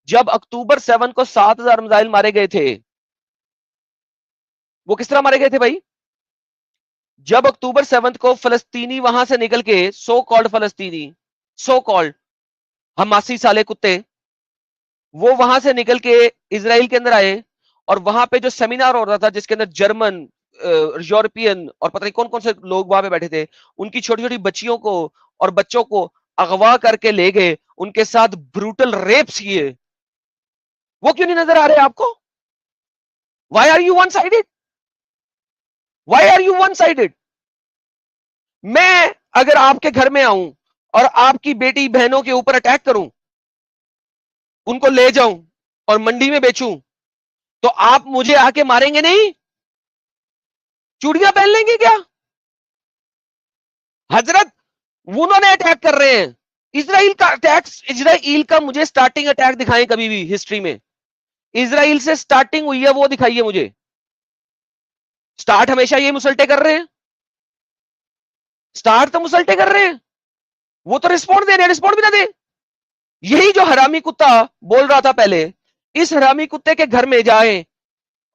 जब अक्टूबर 7 को 7000 मिसाइल मारे गए थे, वो किस तरह मारे गए थे भाई? जब अक्टूबर 7 को फलस्तीनी वहां से निकल के, सो कॉल्ड फलस्तीनी, सो कॉल्ड हमासी साले कुत्ते, वो वहां से निकल के इजराइल के अंदर आए, और वहां पे जो सेमिनार हो रहा था जिसके अंदर जर्मन, यूरोपियन और पता नहीं कौन कौन से लोग वहां पे बैठे थे, उनकी छोटी छोटी बच्चियों को और बच्चों को अगवा करके ले गए, उनके साथ ब्रूटल रेप्स किए। वो क्यों नहीं नजर आ रहे आपको? Why are you one sided? Why are you one sided? मैं अगर आपके घर में आऊं और आपकी बेटी बहनों के ऊपर अटैक करूं, उनको ले जाऊं और मंडी में बेचूं, तो आप मुझे आके मारेंगे नहीं? चूड़ियां पहन लेंगे क्या? हजरत, उन्होंने अटैक कर रहे हैं। इजराइल का अटैक, इजराइल का मुझे स्टार्टिंग अटैक दिखाएं कभी भी हिस्ट्री में। इजराइल से स्टार्टिंग हुई है वो दिखाइए मुझे। स्टार्ट हमेशा ये मुसल्टे कर रहे हैं, स्टार्ट तो मुसल्टे कर रहे हैं। वो तो रिस्पॉन्ड दे रहे हैं, रिस्पॉन्ड भी ना दे। यही जो हरामी कुत्ता बोल रहा था पहले, इस हरामी कुत्ते के घर में जाएं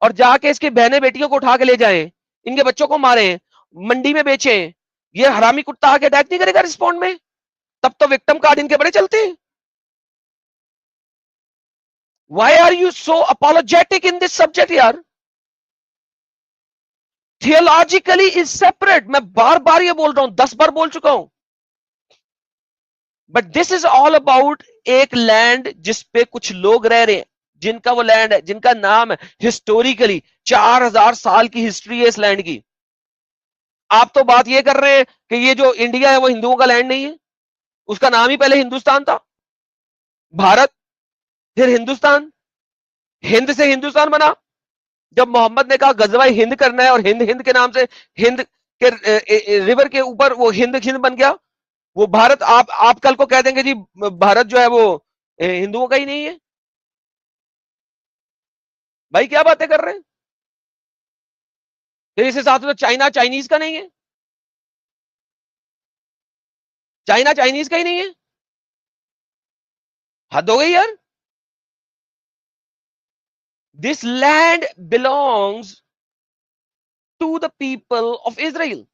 और जाके इसकी बहने बेटियों को उठा के ले जाएं, इनके बच्चों को मारें, मंडी में बेचें, ये हरामी कुत्ता आके अटैक नहीं करेगा रिस्पॉन्ड में? तब तो विक्टिम कार्ड इनके बड़े चलते हैं। Why are you so apologetic in this subject यार? Theologically is separate. मैं बार बार ये बोल रहा हूं, 10 बार बोल चुका हूं। But this is all about एक लैंड जिसपे कुछ लोग रह रहे हैं, जिनका वो लैंड है, जिनका नाम है हिस्टोरिकली 4000 साल की हिस्ट्री है इस लैंड की। आप तो बात ये कर रहे हैं कि ये जो इंडिया है वो हिंदुओं का लैंड नहीं है। उसका नाम ही पहले हिंदुस्तान था, भारत, फिर हिंदुस्तान, हिंद से हिंदुस्तान बना। जब मोहम्मद ने कहा गजवा हिंद करना है, और हिंद हिंद के नाम से, हिंद के रिवर के ऊपर वो हिंद हिंद बन गया। वो भारत, आप कल को कह देंगे जी भारत जो है वो हिंदुओं का ही नहीं है। भाई क्या बातें कर रहे हैं? फिर इसके साथ तो चाइना चाइनीज का नहीं है, चाइना चाइनीज का ही नहीं है। हद हो गई यार। This land belongs to the people of Israel.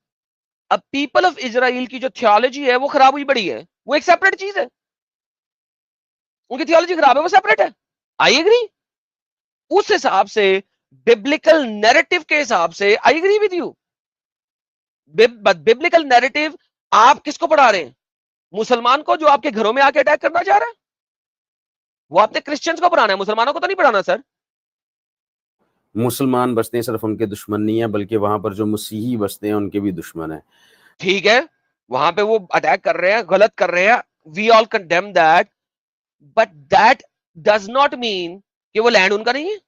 अब पीपल ऑफ इजराइल की जो थियोलॉजी है वो खराब हुई बड़ी है, वो एक सेपरेट चीज है। उनकी थियोलॉजी खराब है, वो सेपरेट है, आई एग्री। उस हिसाब से, बिब्लिकल नैरेटिव के हिसाब से I agree with you. Biblical narrative आप किसको पढ़ा रहे हैं? मुसलमान को जो आपके घरों में आके अटैक करना चाह रहा है, वो आपने क्रिश्चियंस को पढ़ाना है, मुसलमानों को तो नहीं पढ़ाना सर। मुसलमान बसते हैं सिर्फ उनके दुश्मन नहीं है, बल्कि वहां पर जो मसीही बसते हैं उनके भी दुश्मन है। ठीक है, वहां पे वो अटैक कर रहे हैं, गलत कर रहे हैं, we all condemn that. But that does not mean कि वो लैंड उनका नहीं है।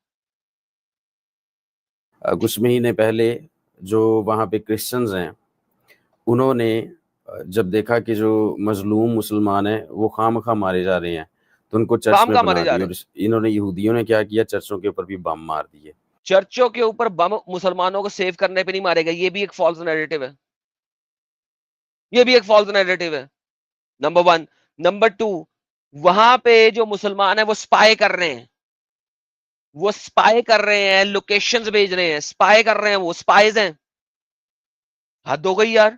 कुछ महीने पहले जो वहाँ पे क्रिश्चियंस हैं, उन्होंने जब देखा कि जो मजलूम मुसलमान हैं वो खामखा मारे जा रहे हैं, तो उनको चर्च काम में का बना मारे जा दिया। रहे और हैं, इन्होंने, यहूदियों ने क्या किया, चर्चों के ऊपर भी बम मार दिए। चर्चों के ऊपर बम मुसलमानों को सेव करने पे नहीं मारेगा, ये भी एक फॉल्स नैरेटिव है, ये भी एक फॉल्स नैरेटिव है, नंबर वन। नंबर टू, वहां पे जो मुसलमान है वो स्पाई कर रहे हैं, वो स्पाई कर रहे हैं, लोकेशंस भेज रहे हैं, स्पाई कर रहे हैं, वो स्पाइज हैं। हद हो गई यार।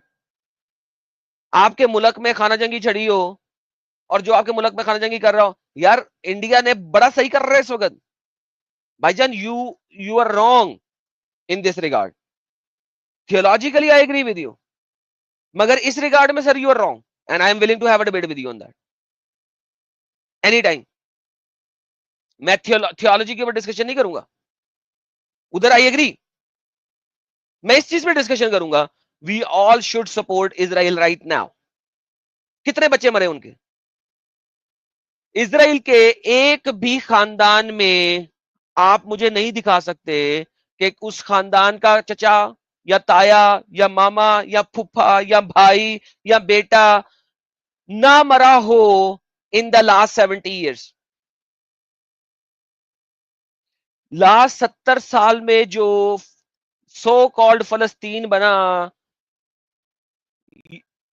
आपके मुल्क में खाना जंगी छड़ी हो और जो आपके मुल्क में खाना जंगी कर रहा हो, यार इंडिया ने बड़ा सही कर रहा है इस वक्त। भाईजान, you are wrong in this regard. Theologically I agree with you, मगर इस रिगार्ड में sir you are wrong, and I am willing to have a debate with you on that any time. मैं थियोलॉजी के ऊपर डिस्कशन नहीं करूंगा, उधर आई एग्री। मैं इस चीज पे डिस्कशन करूंगा, we all should support Israel right now. कितने बच्चे मरे उनके? इजराइल के एक भी खानदान में आप मुझे नहीं दिखा सकते कि उस खानदान का चचा या ताया या मामा या फूफा या भाई या बेटा ना मरा हो in the last 70 years. Last 70 साल में जो सो कॉल्ड फलस्तीन बना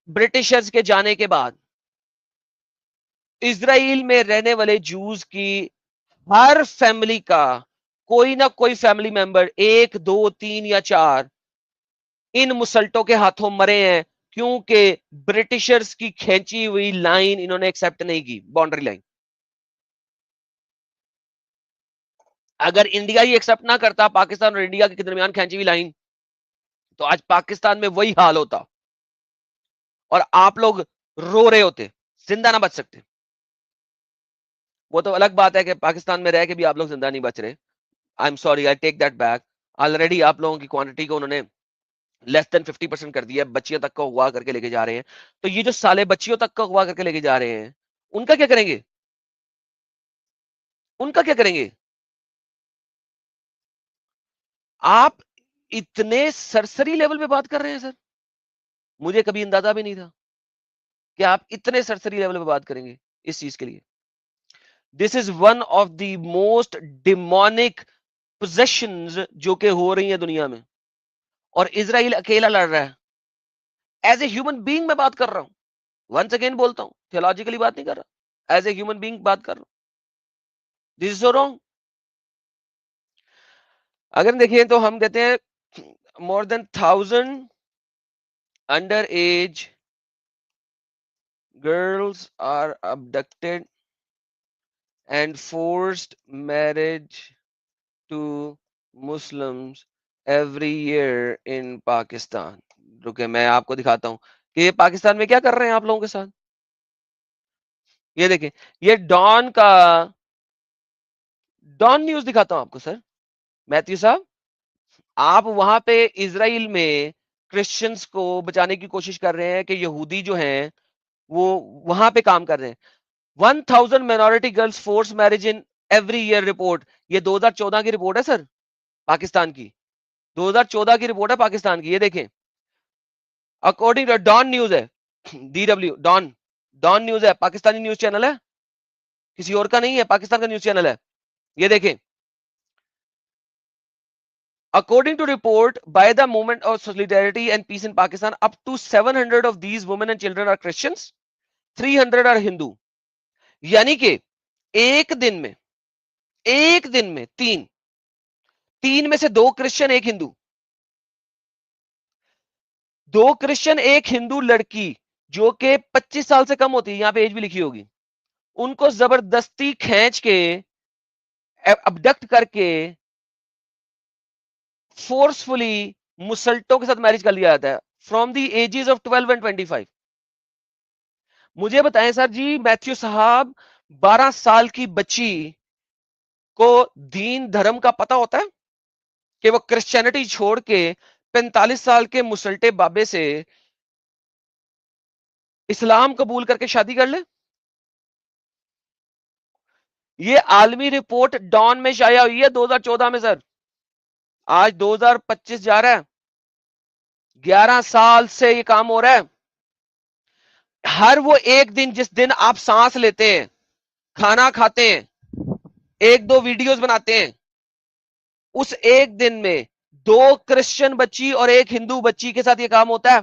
ब्रिटिशर्स के जाने के बाद, इजराइल में रहने वाले जूस की हर फैमिली का कोई ना कोई फैमिली मेंबर, एक दो तीन या चार, इन मुसल्टों के हाथों मरे हैं, क्योंकि ब्रिटिशर्स की खींची हुई लाइन इन्होंने एक्सेप्ट नहीं की, बाउंड्री लाइन। अगर इंडिया ही एक्सेप्ट ना करता पाकिस्तान और इंडिया के दरमियान खींची हुई लाइन, तो आज पाकिस्तान में वही हाल होता और आप लोग रो रहे होते, जिंदा ना बच सकते। वो तो अलग बात है कि पाकिस्तान में रह के भी आप लोग जिंदा नहीं बच रहे। I am sorry, I take that back. Already आप लोगों की क्वांटिटी को उन्होंने लेस देन 50% कर दिया, बच्चियों तक का हुआ करके लेके जा रहे हैं। तो ये जो साले बच्चियों तक का हुआ करके लेके जा रहे हैं, उनका क्या करेंगे? उनका क्या करेंगे? आप इतने सरसरी लेवल पे बात कर रहे हैं सर, मुझे कभी अंदाजा भी नहीं था कि आप इतने सरसरी लेवल पे बात करेंगे इस चीज के लिए। This is one of the most demonic possessions जो कि हो रही है दुनिया में, और इजराइल अकेला लड़ रहा है। एज ए ह्यूमन बीइंग मैं बात कर रहा हूं, वंस अगेन बोलता हूं, थियोलॉजिकली बात नहीं कर रहा, एज ए ह्यूमन बीइंग बात कर रहा हूं। This is so wrong. अगर देखिए तो हम कहते हैं more than 1000 under as girls are abducted and forced marriage to Muslims every year in Pakistan। रुके मैं आपको दिखाता हूं कि ये पाकिस्तान में क्या कर रहे हैं आप लोगों के साथ। ये देखें, ये डॉन न्यूज दिखाता हूं आपको सर। मैथ्यू साहब, आप वहां पे इजराइल में क्रिश्चियंस को बचाने की कोशिश कर रहे हैं कि यहूदी जो हैं वो वहां पे काम कर रहे हैं। 1000 minority girls force marriage in every year report. ये 2014 की रिपोर्ट है सर, पाकिस्तान की 2014 की रिपोर्ट है पाकिस्तान की। ये देखें, अकॉर्डिंग टू डॉन न्यूज है, DW डॉन, डॉन न्यूज है, पाकिस्तानी न्यूज चैनल है, किसी और का नहीं है, पाकिस्तान का न्यूज चैनल है। ये देखें, according to report by the movement of solidarity and peace in Pakistan, up to 700 of these women and children are Christians, 300 are Hindu। यानी कि एक दिन में तीन में से दो क्रिश्चियन एक हिंदू, दो क्रिश्चियन एक हिंदू लड़की जो कि 25 साल से कम होती है, यहां पे एज भी लिखी होगी, उनको जबरदस्ती खींच के अबडक्ट करके फोर्सफुली मुसल्टों के साथ मैरिज कर लिया जाता है from the ages of 12 and 25। मुझे बताएं सर जी, मैथ्यू साहब, 12 साल की बच्ची को दीन धर्म का पता होता है कि वो क्रिश्चियनिटी छोड़ के 45 साल के मुसल्टे बाबे से इस्लाम कबूल करके शादी कर ले? ये आलमी रिपोर्ट डॉन में शाया हुई है 2014 में सर। आज 2025 जा रहा है, 11 साल से ये काम हो रहा है। हर वो एक दिन जिस दिन आप सांस लेते हैं, खाना खाते हैं, एक दो वीडियोस बनाते हैं, उस एक दिन में 2 क्रिश्चियन बच्ची और 1 हिंदू बच्ची के साथ ये काम होता है।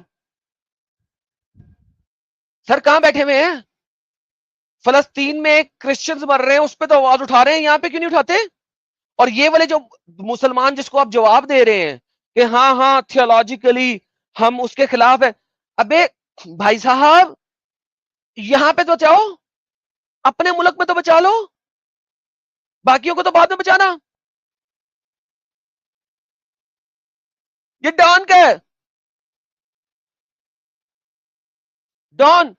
सर कहां बैठे हुए हैं? फलस्तीन में क्रिश्चियंस मर रहे हैं, उस पर तो आवाज उठा रहे हैं, यहां पे क्यों नहीं उठाते? और ये वाले जो मुसलमान जिसको आप जवाब दे रहे हैं कि हाँ हाँ थियोलॉजिकली हम उसके खिलाफ है, अबे भाई साहब यहां पे तो बचाओ, अपने मुल्क में तो बचा लो, बाकियों को तो बाद में बचाना। ये डॉन का है, डॉन।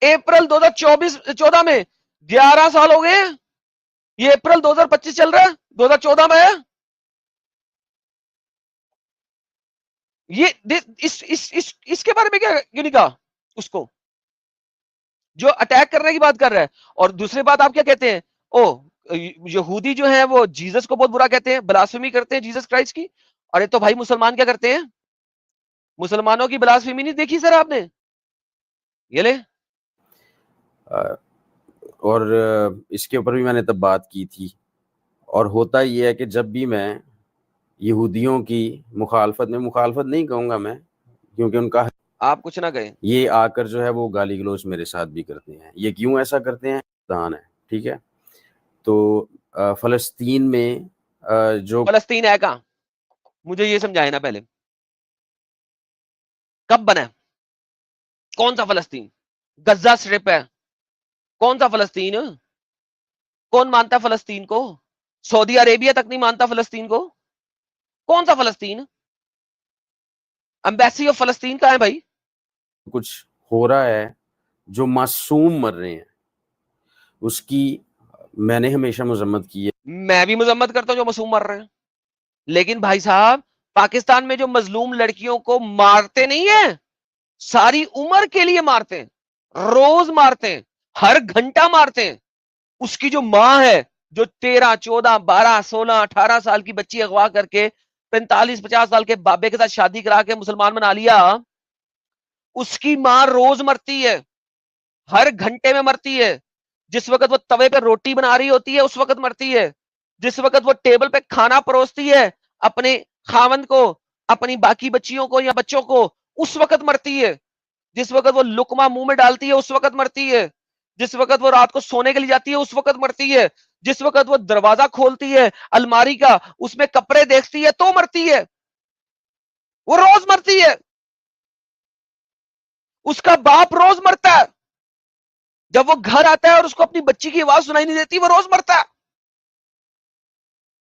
अप्रैल 2014 में 11 साल हो गए, ये अप्रैल 2025 चल रहा है, 2014 में है ये। इसके बारे में क्या क्यों नहीं कहा उसको जो अटैक करने की बात कर रहा है? और दूसरी बात आप क्या कहते हैं, ओ यहूदी जो है वो जीसस को बहुत बुरा कहते हैं, ब्लास्फेमी करते हैं जीसस क्राइस्ट की। अरे तो भाई मुसलमान क्या करते हैं? मुसलमानों की ब्लास्फेमी नहीं देखी सर आपने? ये ले। और इसके ऊपर भी मैंने तब बात की थी। और होता ये है कि जब भी मैं यहूदियों की मुखालफत नहीं कहूँगा मैं, क्योंकि उनका आप कुछ ना कहें, ये आकर जो है वो गाली गलौज मेरे साथ भी करते हैं। ये क्यों ऐसा करते हैं? दान है, ठीक है। तो फलस्तीन में जो फलस्तीन है कहां? मुझे ये समझाए ना पहले, कब बना है? कौन सा फलस्तीन? गज्जा स्ट्रिप है, कौन सा फलस्तीन? कौन मानता फलस्तीन को? सऊदी अरेबिया तक नहीं मानता फलस्तीन को। कौन सा फलस्तीन? एम्बेसी ऑफ फलस्तीन कहां है भाई? कुछ हो रहा है, जो मासूम मर रहे हैं, उसकी मैंने हमेशा मजम्मत की है। मैं भी मजम्मत करता हूं जो मासूम मर रहे हैं, लेकिन भाई साहब पाकिस्तान में जो मजलूम लड़कियों को मारते नहीं है, सारी उम्र के लिए मारते हैं, रोज मारते हैं, हर घंटा मारते हैं। उसकी जो मां है, जो 13, 14, 12, 16, 18 साल की बच्ची अगवा करके 45, 50 साल के बाबे के साथ शादी करा के मुसलमान बना लिया, उसकी मां रोज मरती है, हर घंटे में मरती है। जिस वक्त वो तवे पे रोटी बना रही होती है उस वक्त मरती है, जिस वक्त वो टेबल पे खाना परोसती है अपने खावंद को, अपनी बाकी बच्चियों को या बच्चों को, उस वक्त मरती है। जिस वक्त वो लुकमा मुंह में डालती है उस वक्त मरती है। जिस वक्त वो रात को सोने के लिए जाती है उस वक्त मरती है। जिस वक्त वो दरवाजा खोलती है अलमारी का, उसमें कपड़े देखती है तो मरती है। वो रोज मरती है। उसका बाप रोज मरता है, जब वो घर आता है और उसको अपनी बच्ची की आवाज सुनाई नहीं देती वो रोज मरता है।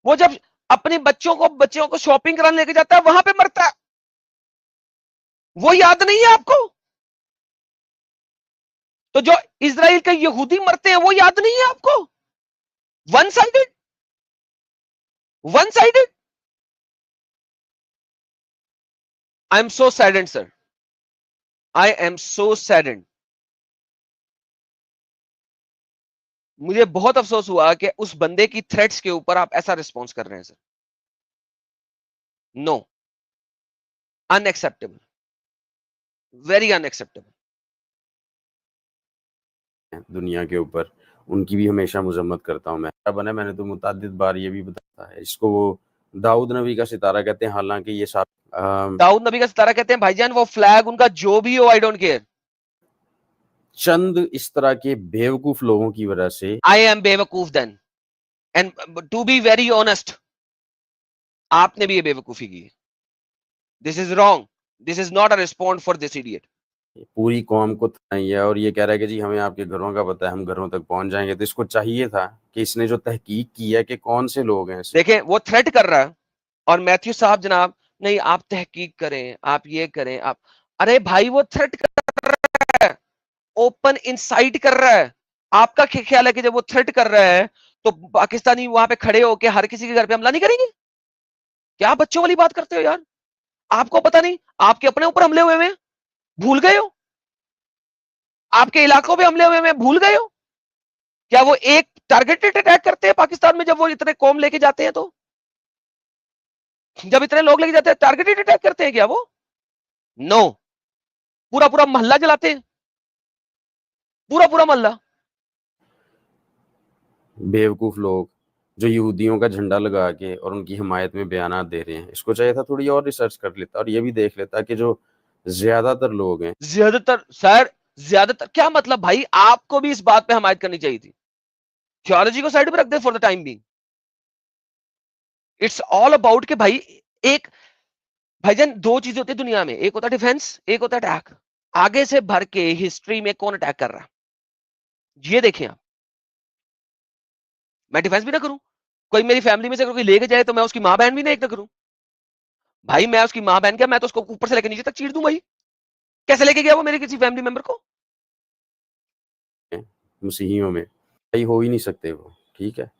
वो जब अपने बच्चों को शॉपिंग कराने लेके जाता है वहां पे मरता है। वो याद नहीं है आपको? तो जो इजराइल के यहूदी मरते हैं वो याद नहीं है आपको? One sided, one sided. I am so saddened sir, I am so saddened. मुझे बहुत अफसोस हुआ कि उस बंदे की थ्रेट्स के ऊपर आप ऐसा रिस्पॉन्स कर रहे हैं sir. No, unacceptable, very unacceptable. दुनिया के ऊपर उनकी भी हमेशा मजम्मत करता हूं मैं। बने मैंने तो मुतादिद बार ये भी बताया है, इसको वो दाऊद नबी का सितारा कहते हैं, हालांकि ये दाऊद नबी का सितारा कहते हैं भाईजान, वो फ्लैग उनका जो भी हो, आई डोंट केयर। चंद इस तरह के बेवकूफ लोगों की वजह से आई एम बेवकूफ then, and to be very honest, आपने भी ये बेवकूफी की। This is wrong, this is not a respond for this idiot. पूरी कौम को नहीं है, और ये कह रहा है कि जी हमें आपके घरों का पता है, हम घरों तक पहुंच जाएंगे। तो इसको चाहिए था कि इसने जो तहकीक की है कि कौन से लोग हैं। देखें वो थ्रेट कर रहा है, और मैथ्यू साहब जनाब नहीं आप तहकीक करें, आप ये करें, आप, अरे भाई वो थ्रेट कर रहा है, ओपन इनसाइट कर रहा है। आपका ख्याल है कि जब वो थ्रेट कर रहा है तो पाकिस्तानी वहां पे खड़े होकर हर किसी के घर पे हमला नहीं करेंगे? क्या बच्चों वाली बात करते हो यार? आपको पता नहीं आपके अपने ऊपर हमले हुए हैं, भूल गए हो? आपके इलाकों पे हमले हुए हैं, भूल गए हो? क्या वो एक टारगेटेड अटैक करते हैं पाकिस्तान में? जब वो इतने कौम लेके जाते हैं, तो जब इतने लोग लेके जाते हैं, टारगेटेड अटैक करते हैं क्या वो? नो, पूरा पूरा मोहल्ला जलाते हैं, पूरा पूरा मोहल्ला। बेवकूफ लोग जो यहूदियों का झंडा लगा के और उनकी हिमायत में बयानात दे रहे हैं, इसको चाहिए था थोड़ी और रिसर्च कर लेता और ये भी देख लेता कि जो ज्यादातर लोग हैं, ज्यादातर सर, ज्यादातर क्या मतलब भाई? आपको भी इस बात पे हमायत करनी चाहिए थी। थियोलॉजी को साइड पे रख दे for the time being. It's all about कि भाई, एक भाईजान दो चीजें होती है दुनिया में, एक होता है डिफेंस, एक होता है अटैक। आगे से भर के हिस्ट्री में कौन अटैक कर रहा है, ये देखें आप। मैं डिफेंस भी ना करूं, कोई मेरी फैमिली में से कोई लेके जाए तो मैं उसकी मां बहन भी ना एक ना करूं। भाई मैं उसकी मां बहन क्या, मैं तो उसको ऊपर से लेकर नीचे तक चीर दूं भाई। कैसे लेके गया वो मेरे किसी फैमिली मेंबर को? मसीहियों में भाई हो ही नहीं सकते वो, ठीक है।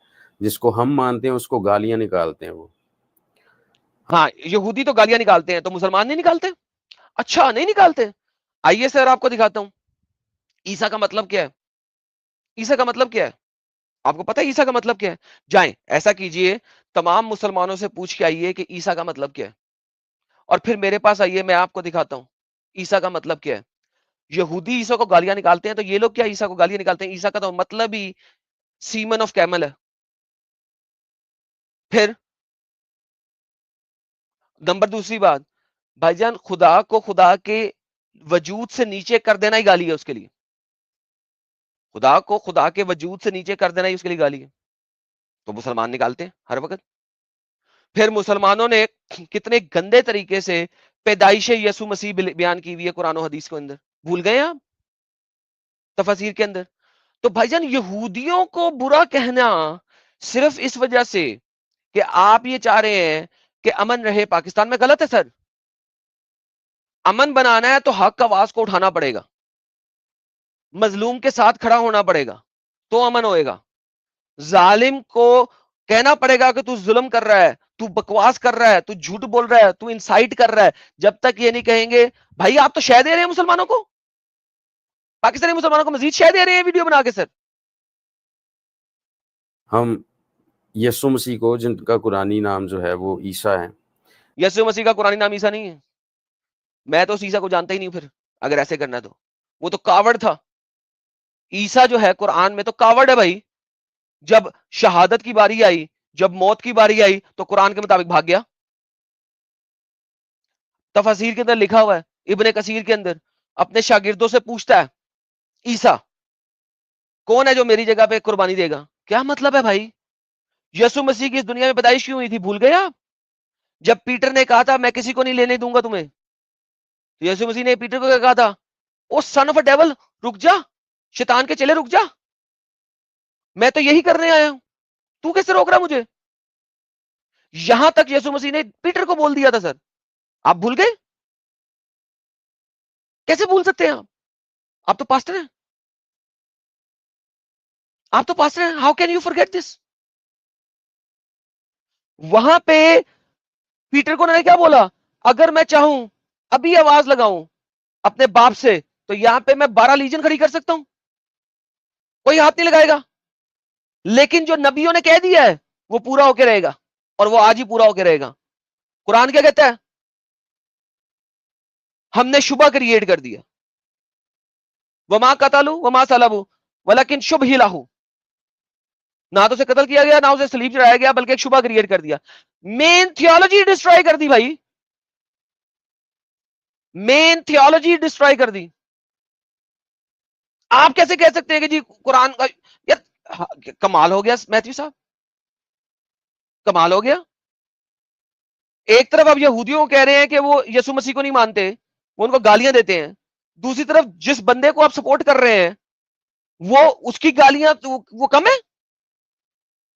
जिसको हम मानते हैं उसको गालियां निकालते हैं वो। हाँ, यहूदी तो गालियां निकालते हैं, तो मुसलमान नहीं निकालते? अच्छा, नहीं निकालते। आइए सर आपको दिखाता हूं ईसा का मतलब क्या है। ईसा का मतलब क्या है आपको पता है? ईसा का मतलब क्या है? जाएं ऐसा कीजिए, तमाम मुसलमानों से पूछ के आइए कि ईसा का मतलब क्या है, और फिर मेरे पास आइए, मैं आपको दिखाता हूं ईसा का मतलब क्या है। यहूदी ईसा को गालियां निकालते हैं, तो ये लोग क्या ईसा को गालियां निकालते हैं? ईसा का तो मतलब ही सीमन ऑफ कैमल है। फिर नंबर दूसरी बात, भाईजान खुदा को खुदा के वजूद से नीचे कर देना ही गाली है उसके लिए। खुदा को खुदा के वजूद से नीचे कर देना ही उसके लिए गाली है। तो मुसलमान निकालते हैं हर वक्त। फिर मुसलमानों ने कितने गंदे तरीके से पैदाइश यसु मसीह बयान की हुई है कुरान और हदीस के अंदर, भूल गए आप तफसीर के अंदर? तो भाईजान यहूदियों को बुरा कहना सिर्फ इस वजह से कि आप ये चाह रहे हैं कि अमन रहे पाकिस्तान में, गलत है सर। अमन बनाना है तो हक आवाज को उठाना पड़ेगा, मजलूम के साथ खड़ा होना पड़ेगा, तो अमन होएगा। जालिम को कहना पड़ेगा कि तू जुल्म कर रहा है, तू बकवास कर रहा है, तू झूठ बोल रहा है, तू इंसाइट कर रहा है। जब तक ये नहीं कहेंगे, भाई आप तो शह दे रहे हैं मुसलमानों को, पाकिस्तानी मुसलमानों को मजीद शह दे रहे हैं वीडियो बना के सर। हम यसु मसीह को, जिनका कुरानी नाम जो है वो ईसा है, यसु मसीह का कुरानी नाम ईसा नहीं है। मैं तो उस ईसा को जानता ही नहीं। फिर अगर ऐसे करना है तो वो तो कावड़ था। ईसा जो है कुरान में तो कावड़ है भाई। जब शहादत की बारी आई, जब मौत की बारी आई, तो कुरान के मुताबिक भाग गया। तफसीर के अंदर लिखा हुआ है, इब्ने कसीर के अंदर अपने शागिर्दों से पूछता है, ईसा कौन है जो मेरी जगह पे कुर्बानी देगा? क्या मतलब है भाई? यसु मसीह की इस दुनिया में पैदाइश क्यों हुई थी, भूल गए आप? जब पीटर ने कहा था मैं किसी को नहीं लेने दूंगा तुम्हें, तो यसु मसीह ने पीटर को क्या कहा था? ओ सन ऑफ अ डेविल, रुक जा, शैतान के चेले रुक जा, मैं तो यही करने आया हूं, तू कैसे रोक रहा मुझे? यहां तक यसु मसीह ने पीटर को बोल दिया था सर। आप भूल गए? कैसे भूल सकते हैं आप तो पास्टर हैं, आप तो पास्टर हैं, how can you forget this? वहां पे पीटर को उन्होंने क्या बोला? अगर मैं चाहूं अभी आवाज लगाऊं अपने बाप से, तो यहां पे मैं 12 लीजन खड़ी कर सकता हूं, कोई हाथ नहीं लगाएगा। लेकिन जो नबियों ने कह दिया है वो पूरा होके रहेगा, और वो आज ही पूरा होके रहेगा। कुरान क्या कहता है? हमने शुबा क्रिएट कर दिया, वमा कतलू वमा सलबू वलकिन शुभ ही लाहू। ना तो उसे कत्ल किया गया, ना उसे सलीब चढ़ाया गया, बल्कि एक शुबा क्रिएट कर दिया। मेन थियोलॉजी डिस्ट्रॉय कर दी भाई, मेन थियोलॉजी डिस्ट्रॉय कर दी। आप कैसे कह सकते हैं कि जी कुरान का, यार कमाल हो गया मैथ्यू साहब, कमाल हो गया। एक तरफ आप यहूदियों को कह रहे हैं कि वो यसु मसीह को नहीं मानते, वो उनको गालियां देते हैं। दूसरी तरफ जिस बंदे को आप सपोर्ट कर रहे हैं वो, उसकी गालियां वो कम है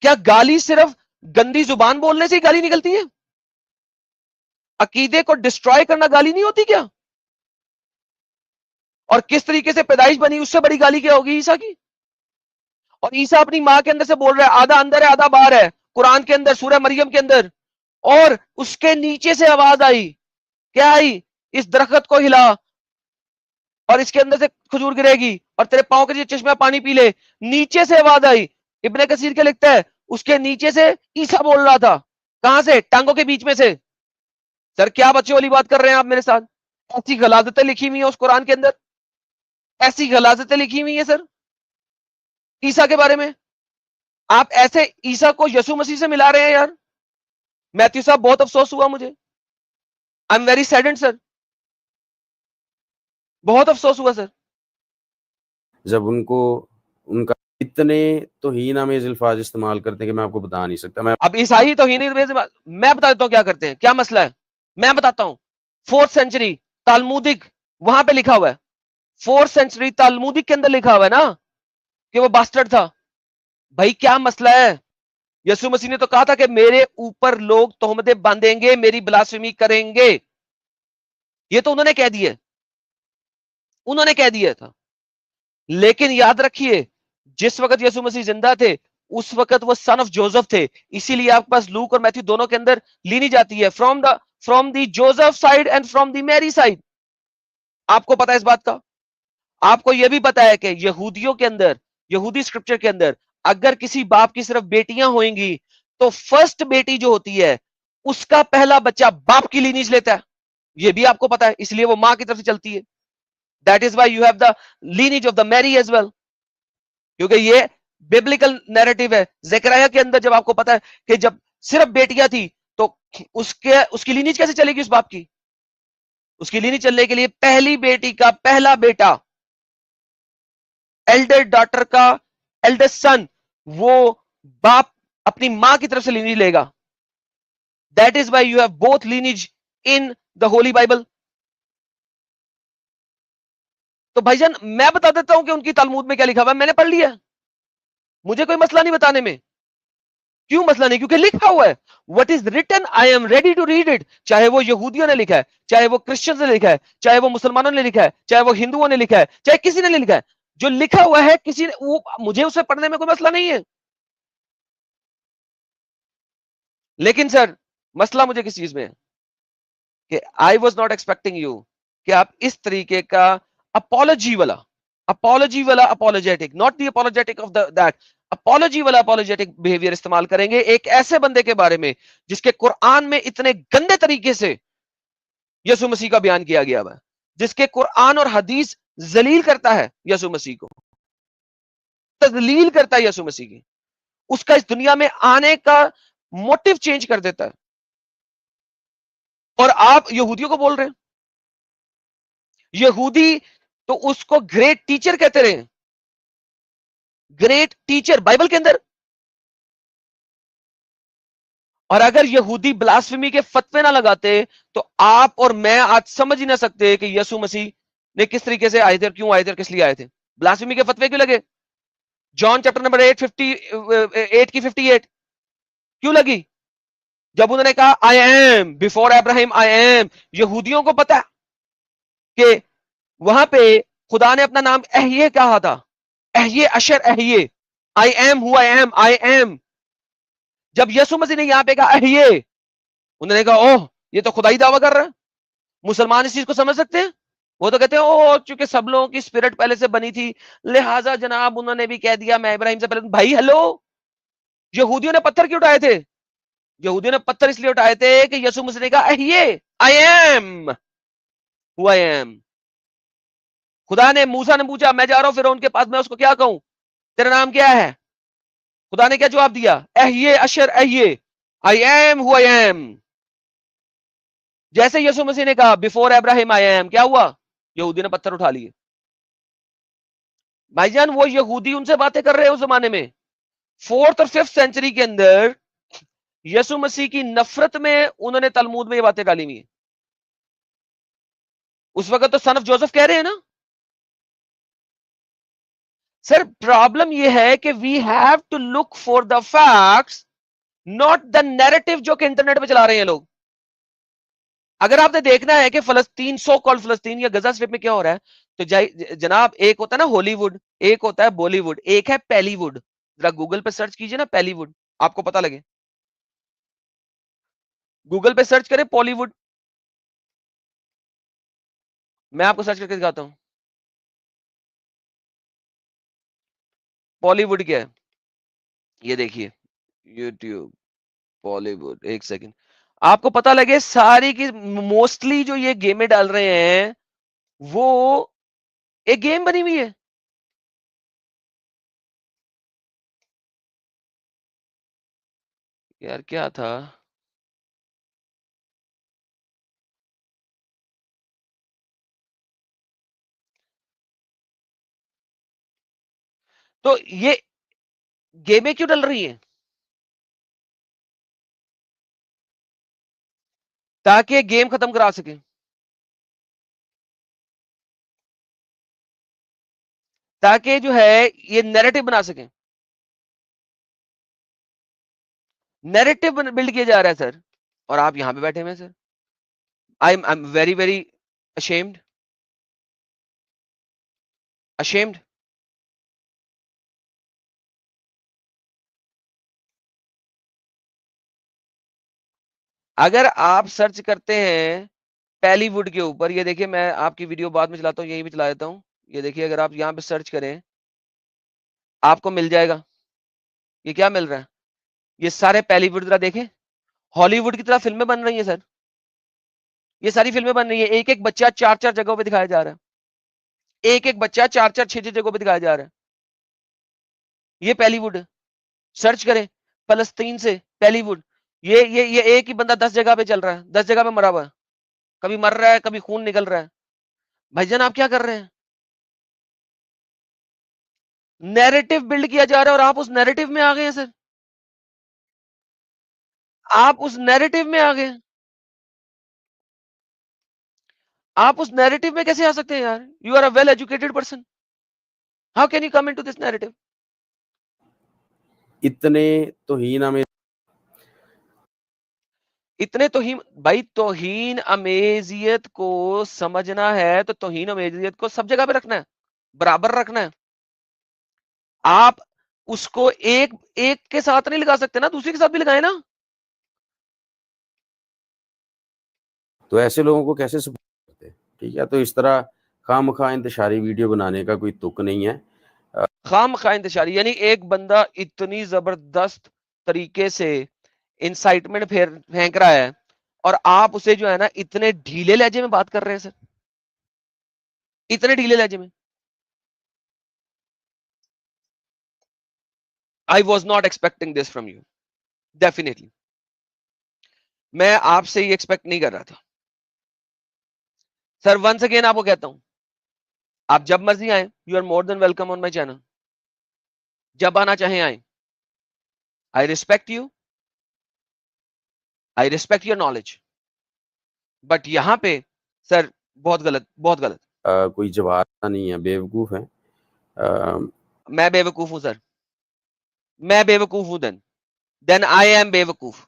क्या? गाली सिर्फ गंदी जुबान बोलने से ही गाली निकलती है? अकीदे को डिस्ट्रॉय करना गाली नहीं होती क्या? और किस तरीके से पैदाइश बनी, उससे बड़ी गाली क्या होगी ईसा की? और ईसा अपनी मां के अंदर से बोल रहा है, आधा अंदर है आधा बाहर है, कुरान के अंदर सूरह मरियम के अंदर। और उसके नीचे से आवाज आई, क्या आई? इस दरख्त को हिला और इसके अंदर से खजूर गिरेगी और तेरे पांव के नीचे चश्मा पानी पी ले। नीचे से आवाज आई, इब्ने कसीर क्या लिखता है, उसके नीचे से ईसा बोल रहा था। कहां से? टांगों के बीच में से। सर क्या बच्चे वाली बात कर रहे हैं आप मेरे साथ? ऐसी गलाजतें लिखी हुई है उस कुरान के अंदर, ऐसी गलाजतें लिखी हुई है सर ईसा के बारे में। आप ऐसे ईसा को यसु मसीह से मिला रहे हैं यार। मैथ्यू साहब बहुत अफसोस हुआ मुझे, I am very saddened sir, बहुत अफसोस हुआ सर। जब उनको उनका इतने तौहीनामेज़ अल्फाज इस्तेमाल करते हैं कि मैं आपको बता नहीं सकता। मैं अब ईसाई तो ही नहीं, मैं बता देता हूं क्या करते हैं, क्या मसला है, मैं बताता हूं। 4th सेंचुरी तालमुदिक, वहां पे लिखा हुआ है, 4th सेंचुरी तालमुदिक के अंदर लिखा हुआ है ना कि वो बास्टर्ड था। भाई क्या मसला है? यसु मसीह ने तो कहा था कि मेरे ऊपर लोग तोहमतें बांधेंगे, मेरी ब्लास्फेमी करेंगे। ये तो उन्होंने कह दिया, उन्होंने कह दिया था। लेकिन याद रखिए, जिस वक्त यसु मसीह जिंदा थे उस वक्त वो सन ऑफ जोसेफ थे। इसीलिए आपके पास लूक और मैथ्यू दोनों के अंदर लीनी जाती है, from the Joseph side and from the Mary side. आपको पता है इस बात का? आपको यह भी पता है कि यहूदियों के अंदर, यहूदी स्क्रिप्चर के अंदर, अगर किसी बाप की सिर्फ बेटियां होंगी तो फर्स्ट बेटी जो होती है उसका पहला बच्चा बाप की लीनीज लेता है। यह भी आपको पता है, इसलिए वो मां की तरफ से चलती है। That is why you have the lineages of the Mary as well, क्योंकि ये बिब्लिकल नैरेटिव है। ज़करिया के अंदर जब आपको पता है कि जब सिर्फ बेटियां थी तो उसकी लीनीज कैसे चलेगी उस बाप की? उसकी लीनीज चलने के लिए पहली बेटी का पहला बेटा, एल्डर डॉटर का एल्डेस्ट सन, वो बाप अपनी मां की तरफ से लीनीज लेगा। That is why you have both lineages in the holy Bible. तो भाईजान मैं बता देता हूं कि उनकी तालमूद में क्या लिखा हुआ है, मैंने पढ़ लिया, मुझे कोई मसला नहीं बताने में। क्यों मसला नहीं? क्योंकि लिखा हुआ है। What is written I am ready to read it. चाहे वो यहूदियों ने लिखा है, चाहे वो क्रिश्चियंस ने लिखा है, चाहे वो मुसलमानों ने लिखा है, चाहे वो हिंदुओं ने लिखा है, चाहे किसी ने लिखा है, जो लिखा हुआ है किसी ने, वो मुझे उसे पढ़ने में कोई मसला नहीं है। लेकिन सर मसला मुझे किस चीज में है कि I was not expecting you कि आप इस तरीके का अपोलॉजी वाला apologetic, not the apologetic of that, apology वाला अपोलोजेटिक बिहेवियर इस्तेमाल करेंगे एक ऐसे बंदे के बारे में जिसके कुरान में इतने गंदे तरीके से यसु मसीह का बयान किया गया है, जिसके कुरान और हदीस जलील करता है यसु मसीह को, तजलील करता है यसु मसीह की, उसका इस दुनिया में आने का मोटिव चेंज कर देता है। और आप यहूदियों को बोल रहे हैं, यहूदी तो उसको ग्रेट टीचर कहते रहे, ग्रेट टीचर बाइबल के अंदर। और अगर यहूदी ब्लास्फेमी के फतवे ना लगाते तो आप और मैं आज समझ ही ना सकते कि यसु मसीह ने किस तरीके से आए थे और क्यों आए थे और किस लिए आए थे। ब्लास्फेमी के फतवे क्यों लगे? जॉन चैप्टर नंबर 8 की 58 क्यों लगी? जब उन्होंने कहा I am before Abraham I am. यहूदियों को पता कि वहां पे खुदा ने अपना नाम एहये कहा था, Ehyeh Asher Ehyeh, I am who I am, I am. जब यसु मसीह ने यहां पे कहा एहये, उन्होंने कहा ओह ये तो खुदाई दावा कर रहा है। मुसलमान इस चीज को समझ सकते हैं? वो तो कहते हैं ओ चूंकि सब लोगों की स्पिरिट पहले से बनी थी लिहाजा जनाब उन्होंने भी कह दिया मैं इब्राहिम से पहले। भाई हेलो, यहूदियों ने पत्थर क्यों उठाए थे? यहूदियों ने पत्थर इसलिए उठाए थे कि यसु मसीह ने कहा ये आई एम हु आई एम। खुदा ने, मूसा ने पूछा मैं जा रहा हूं फिर उनके पास, मैं उसको क्या कहूं, तेरा नाम क्या है? खुदा ने क्या जवाब दिया? Ehyeh Asher Ehyeh, I am who I am. जैसे यसु मसीह ने कहा बिफोर अब्राहम आई एम, क्या हुआ? यहूदी ने पत्थर उठा लिए। भाईजान वो यहूदी उनसे बातें कर रहे हैं उस जमाने में, 4th और 5th सेंचुरी के अंदर यसु मसीह की नफरत में उन्होंने तलमूद में ये बातें डाली हुई है। उस वक्त तो सन ऑफ जोसेफ कह रहे हैं ना। सर प्रॉब्लम ये है कि we have to look for the facts, not the narrative जो कि इंटरनेट पे चला रहे हैं लोग। अगर आपने देखना है कि फलस्तीन, सो कॉल्ड फलस्तीन या गजा स्ट्रिप में क्या हो रहा है, तो जनाब एक होता है ना हॉलीवुड, एक होता है बॉलीवुड, एक है पैलीवुड। जरा गूगल पे सर्च कीजिए ना पैलीवुड, आपको पता लगे। गूगल पे सर्च करें बॉलीवुड, मैं आपको सर्च करके दिखाता हूं। बॉलीवुड क्या है, ये देखिए यूट्यूब बॉलीवुड, एक सेकंड, आपको पता लगे सारी की मोस्टली जो ये गेमें डाल रहे हैं वो एक गेम बनी हुई है। यार क्या था, तो ये गेमें क्यों डल रही हैं, ताकि गेम खत्म करा सके, ताकि जो है ये नैरेटिव बना सके, नैरेटिव बिल्ड किया जा रहा है सर, और आप यहां पे बैठे हुए हैं sir. I am very very ashamed, ashamed. अगर आप सर्च करते हैं पैलीवुड के ऊपर, ये देखिए मैं आपकी वीडियो बाद में चलाता हूँ, यहीं भी चला देता हूँ, ये देखिए अगर आप यहाँ पे सर्च करें आपको मिल जाएगा। ये क्या मिल रहा है, ये सारे पैलीवुड तरह देखें, हॉलीवुड की तरह फिल्में बन रही हैं सर, ये सारी फिल्में बन रही है, एक एक बच्चा चार चार जगहों पे दिखाया जा रहा है, एक एक बच्चा चार चार छह छह जगहों पे दिखाया जा रहा है, ये पैलीवुड है। सर्च करें फलस्तीन से पैलीवुड, ये एक ही बंदा 10 जगह पे चल रहा है, 10 जगह पे मरा हुआ है, कभी मर रहा है कभी खून निकल रहा है। भाईजान आप क्या कर रहे हैं, नैरेटिव बिल्ड किया जा रहा है और आप उस नैरेटिव में आ गए हैं सर, आप उस नैरेटिव में आ गए, आप उस नैरेटिव में कैसे आ सकते हैं यार, you are a well educated person, how can you come into this narrative. इतने तौहीन हमें, इतने तौहीन, भाई तौहीन अमेजियत को समझना है तो तौहीन अमेजियत को सब जगह पे रखना है, बराबर रखना है। आप उसको एक एक के साथ नहीं लगा सकते ना, दूसरे के साथ भी लगाए ना। तो ऐसे लोगों को कैसे सपोर्ट करते हैं, ठीक है। तो इस तरह खामखा इंतशारी वीडियो बनाने का कोई तुक नहीं है। खामखा इंतशारी, यानी एक बंदा इतनी जबरदस्त तरीके से इंसाइटमेंट फेंक रहा है और आप उसे जो है ना इतने ढीले लहजे में बात कर रहे हैं सर, इतने ढीले लहजे में। I was not expecting this from you, definitely मैं आपसे ये एक्सपेक्ट नहीं कर रहा था सर। वंस अगेन आपको कहता हूं, आप जब मर्जी आए, you are more than welcome on my channel, जब आना चाहें आए। I respect you, I respect your knowledge, but यहां पे सर बहुत गलत, बहुत गलत। कोई जवाब नहीं है, बेवकूफ है। मैं बेवकूफ हूं सर, मैं बेवकूफ हूं, देन आई एम बेवकूफ।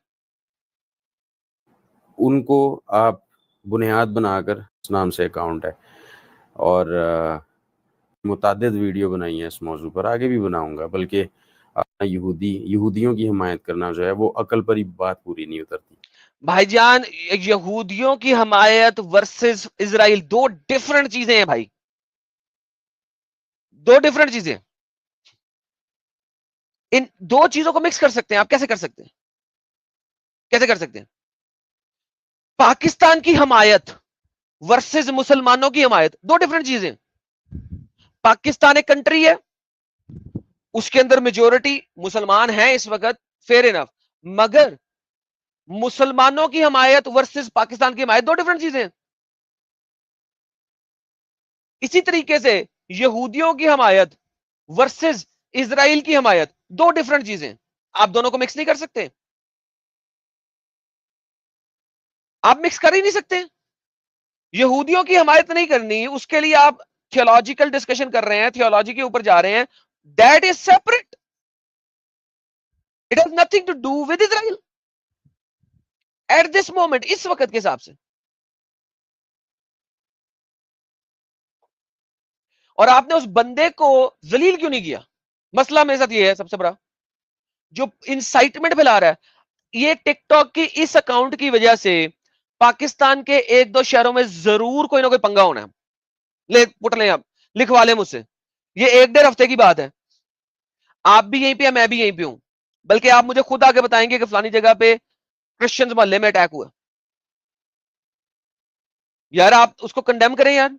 उनको आप बुनियाद बनाकर, इस नाम से अकाउंट है और मुतादिद वीडियो बनाई है इस मौजू पर, आगे भी बनाऊंगा। बल्कि यहूदियों की हिमायत करना जो है वो अकल पर ही बात पूरी नहीं उतरती। भाईजान यहूदियों की हमायत वर्सेस इजराइल दो डिफरेंट चीजें हैं भाई, दो डिफरेंट चीजें। इन दो चीजों को मिक्स कर सकते हैं आप, कैसे कर सकते हैं, कैसे कर सकते हैं। पाकिस्तान की हमायत वर्सेस मुसलमानों की हमायत दो डिफरेंट चीजें। पाकिस्तान एक कंट्री है, उसके अंदर मेजोरिटी मुसलमान है इस वक्त, फेयर इनफ, मगर मुसलमानों की हमायत वर्सेस पाकिस्तान की हमायत दो डिफरेंट चीजें। इसी तरीके से यहूदियों की हमायत वर्सेस इजराइल की हमायत दो डिफरेंट चीजें, आप दोनों को मिक्स नहीं कर सकते, आप मिक्स कर ही नहीं सकते। यहूदियों की हमायत नहीं करनी, उसके लिए आप थियोलॉजिकल डिस्कशन कर रहे हैं, थियोलॉजी के ऊपर जा रहे हैं, that is separate, it has nothing to do with Israel at this moment, इस वक्त के हिसाब से। और आपने उस बंदे को जलील क्यों नहीं किया, मसला मेरे साथ ये है सबसे बड़ा, जो इंसाइटमेंट फैला रहा है, ये टिकटॉक की इस अकाउंट की वजह से पाकिस्तान के एक दो शहरों में जरूर कोई ना कोई पंगा होना है। ले पुट ले, आप लिखवा ले मुझसे, ये एक डेढ़ हफ्ते की बात है। आप भी यहीं पे या मैं भी यहीं पे हूं, बल्कि आप मुझे खुद आके बताएंगे कि फलानी जगह पे क्रिश्चियंस मोहल्ले में अटैक हुआ। यार आप उसको कंडेम करें यार।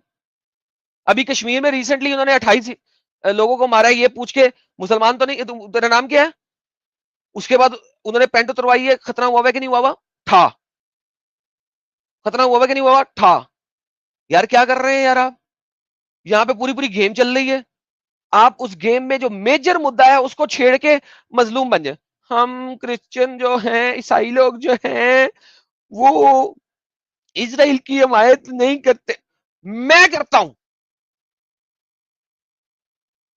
अभी कश्मीर में रिसेंटली उन्होंने 28 लोगों को मारा है, ये पूछ के मुसलमान तो नहीं, तेरा नाम क्या है, उसके बाद उन्होंने पेंट उतरवाई है, खतरा हुआ है कि नहीं हुआ हुआ था, खतरा हुआ है कि नहीं हुआ हुआ था। यार क्या कर रहे हैं यार आप, यहां पे पूरी पूरी गेम चल रही है, आप उस गेम में जो मेजर मुद्दा है उसको छेड़ के मजलूम बन जाए। हम क्रिश्चियन जो हैं, ईसाई लोग जो हैं, वो इजराइल की हमायत नहीं करते। मैं करता हूं।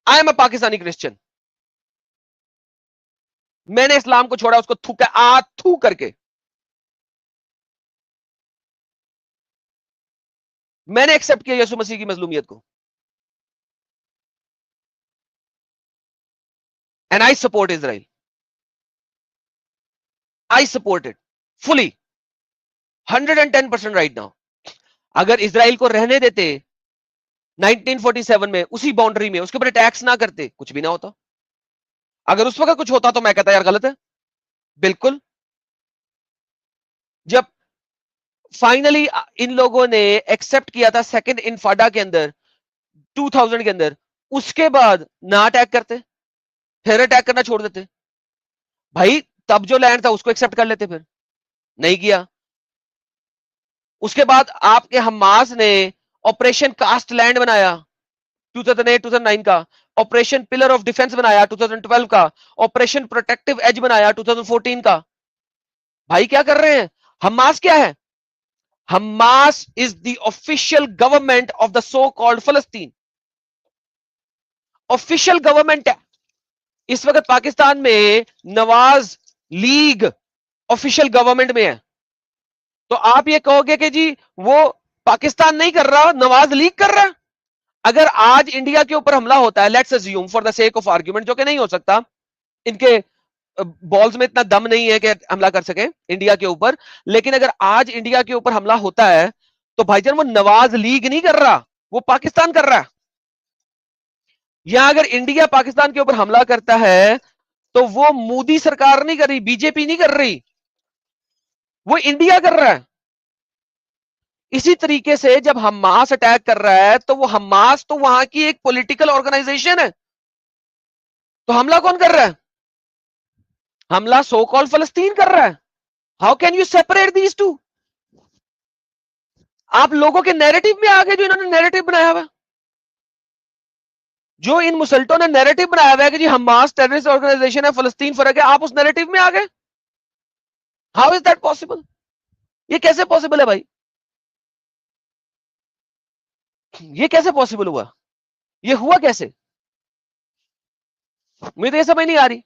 I am a Pakistani Christian. मैंने इस्लाम को छोड़ा, उसको थूका आ थू करके। मैंने एक्सेप्ट किया यीशु मसीह की मजलूमियत को, and I support Israel. I support it fully, 110% right now. अगर इजराइल को रहने देते 1947 में उसी बाउंड्री में, उसके ऊपर टैक्स ना करते, कुछ भी ना होता। अगर उस वक्त कुछ होता तो मैं कहता यार गलत है। बिल्कुल। जब फाइनली इन लोगों ने एक्सेप्ट किया था सेकंड इनफाडा के अंदर 2000 के अंदर, उसके बाद ना अटैक करते, फिर अटैक करना छोड़ देते। भाई तब जो लैंड था उसको एक्सेप्ट कर लेते, फिर नहीं किया। उसके बाद आपके हमास ने ऑपरेशन कास्ट लैंड बनाया 2008 2009 का, ऑपरेशन पिलर ऑफ डिफेंस बनाया 2012 का, ऑपरेशन प्रोटेक्टिव एज बनाया 2014 का। भाई क्या कर रहे हैं। हमास क्या है, Hamas is the official government of the so called फलस्तीन। ऑफिशियल गवर्नमेंट है। इस वक्त पाकिस्तान में नवाज लीग ऑफिशियल गवर्नमेंट में है। तो आप ये कहोगे कि जी वो पाकिस्तान नहीं कर रहा, नवाज लीग कर रहा है। अगर आज इंडिया के ऊपर हमला होता है, let's assume for the sake of argument, जो कि नहीं हो सकता, इनके बॉल्स में इतना दम नहीं है कि हमला कर सके इंडिया के ऊपर, लेकिन अगर आज इंडिया के ऊपर हमला होता है तो भाईजान वो नवाज लीग नहीं कर रहा, वो पाकिस्तान कर रहा है। या अगर इंडिया पाकिस्तान के ऊपर हमला करता है तो वो मोदी सरकार नहीं कर रही, बीजेपी नहीं कर रही, वो इंडिया कर रहा है। इसी तरीके से जब हमास अटैक कर रहा है तो वो हमास तो वहां की एक पॉलिटिकल ऑर्गेनाइजेशन है, तो हमला कौन कर रहा है, हमला सो कॉल्ड फलस्तीन कर रहा है। How can you separate these two. आप लोगों के नैरेटिव में आ गए, जो इन्होंने नैरेटिव बनाया हुआ, जो इन मुसल्टों ने नैरेटिव बनाया हुआ है कि जी हमास टेररिस्ट ऑर्गेनाइजेशन है, फलस्तीन फर्क है, आप उस नैरेटिव में आ गए। हाउ इज दैट पॉसिबल, ये कैसे पॉसिबल है भाई, ये कैसे पॉसिबल हुआ, ये हुआ कैसे, मुझे तो ये समझ नहीं आ रही।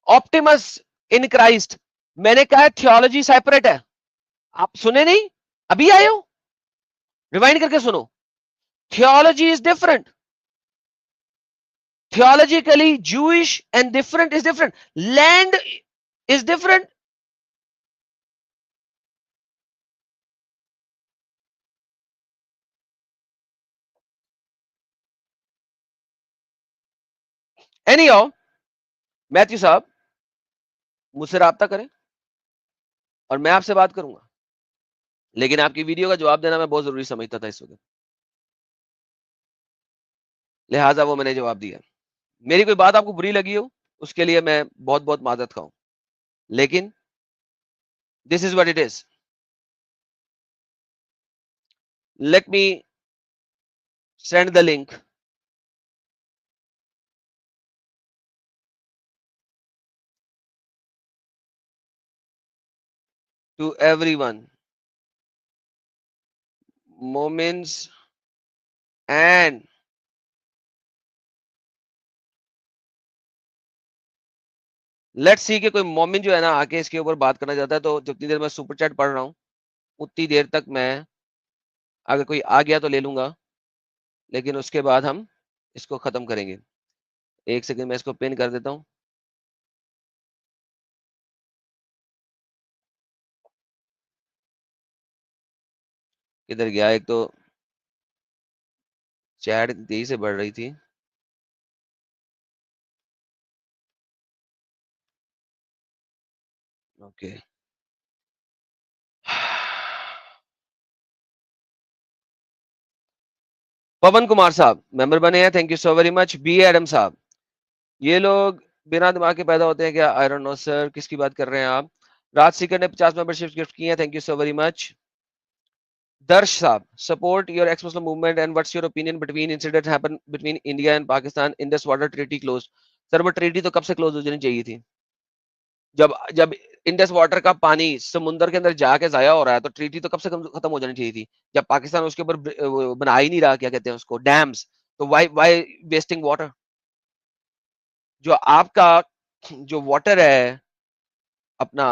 ऑप्टिमस इन क्राइस्ट, मैंने कहा थियोलॉजी सेपरेट है, आप सुने नहीं, अभी आए हो, रिवाइंड करके सुनो। Theology is different, theologically Jewish and different is different, land is different. Anyhow, Matthew साहब मुझसे राब्ता करें और मैं आपसे बात करूंगा, लेकिन आपकी वीडियो का जवाब देना मैं बहुत जरूरी समझता था इस वक्त, लिहाजा वो मैंने जवाब दिया। मेरी कोई बात आपको बुरी लगी हो उसके लिए मैं बहुत बहुत माजरत खाऊं, लेकिन this is what it is. Let me send the link to everyone, moments and let's see कि कोई मोमिन जो है ना आके इसके ऊपर बात करना चाहता है, तो जितनी देर मैं सुपर चैट पढ़ रहा हूँ उतनी देर तक मैं, अगर कोई आ गया तो ले लूंगा, लेकिन उसके बाद हम इसको खत्म करेंगे। एक सेकंड मैं इसको पिन कर देता हूँ। किधर गया, एक तो चैट तेजी से बढ़ रही थी। ओके पवन कुमार साहब मेंबर बने हैं, thank you so very much. बी एडम साहब, ये लोग बिना दिमाग के पैदा होते हैं क्या? आई डोंट नो सर, किसकी बात कर रहे हैं आप? राज सीकर ने 50 मेंबरशिप गिफ्ट की है, thank you so very much. दर्श साहब, support your x Muslim movement and what's your opinion between incident happen between India and Pakistan in this water treaty close. Sir वो ट्रीटी तो कब से क्लोज हो जानी चाहिए थी। जब जब इंडस वाटर का पानी समुद्र के अंदर जाके जाया हो रहा है तो ट्रीटी तो कब से खत्म हो जानी चाहिए थी। जब पाकिस्तान उसके ऊपर बना ही नहीं रहा, क्या कहते हैं उसको, डैम्स, तो वाई वाई वेस्टिंग वाटर। जो आपका जो वाटर है अपना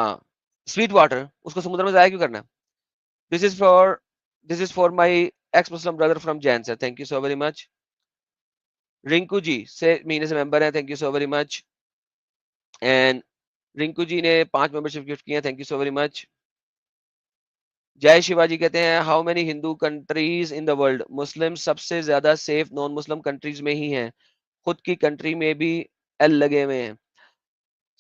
स्वीट वाटर, उसको समुद्र में जाया क्यों करना है? This is for this is for my ex Muslim brother from Zain sir, thank you so very much. Rinku ji से महीने से मेंबर है, thank you so very much. And Rinku ji ने 5 मेंबरशिप गिफ्ट किए हैं, thank you so very much. जय शिवाजी कहते हैं how many Hindu countries in the world? Muslim सबसे ज्यादा सेफ नॉन मुस्लिम कंट्रीज में ही हैं, खुद की कंट्री में भी एल लगे हुए हैं।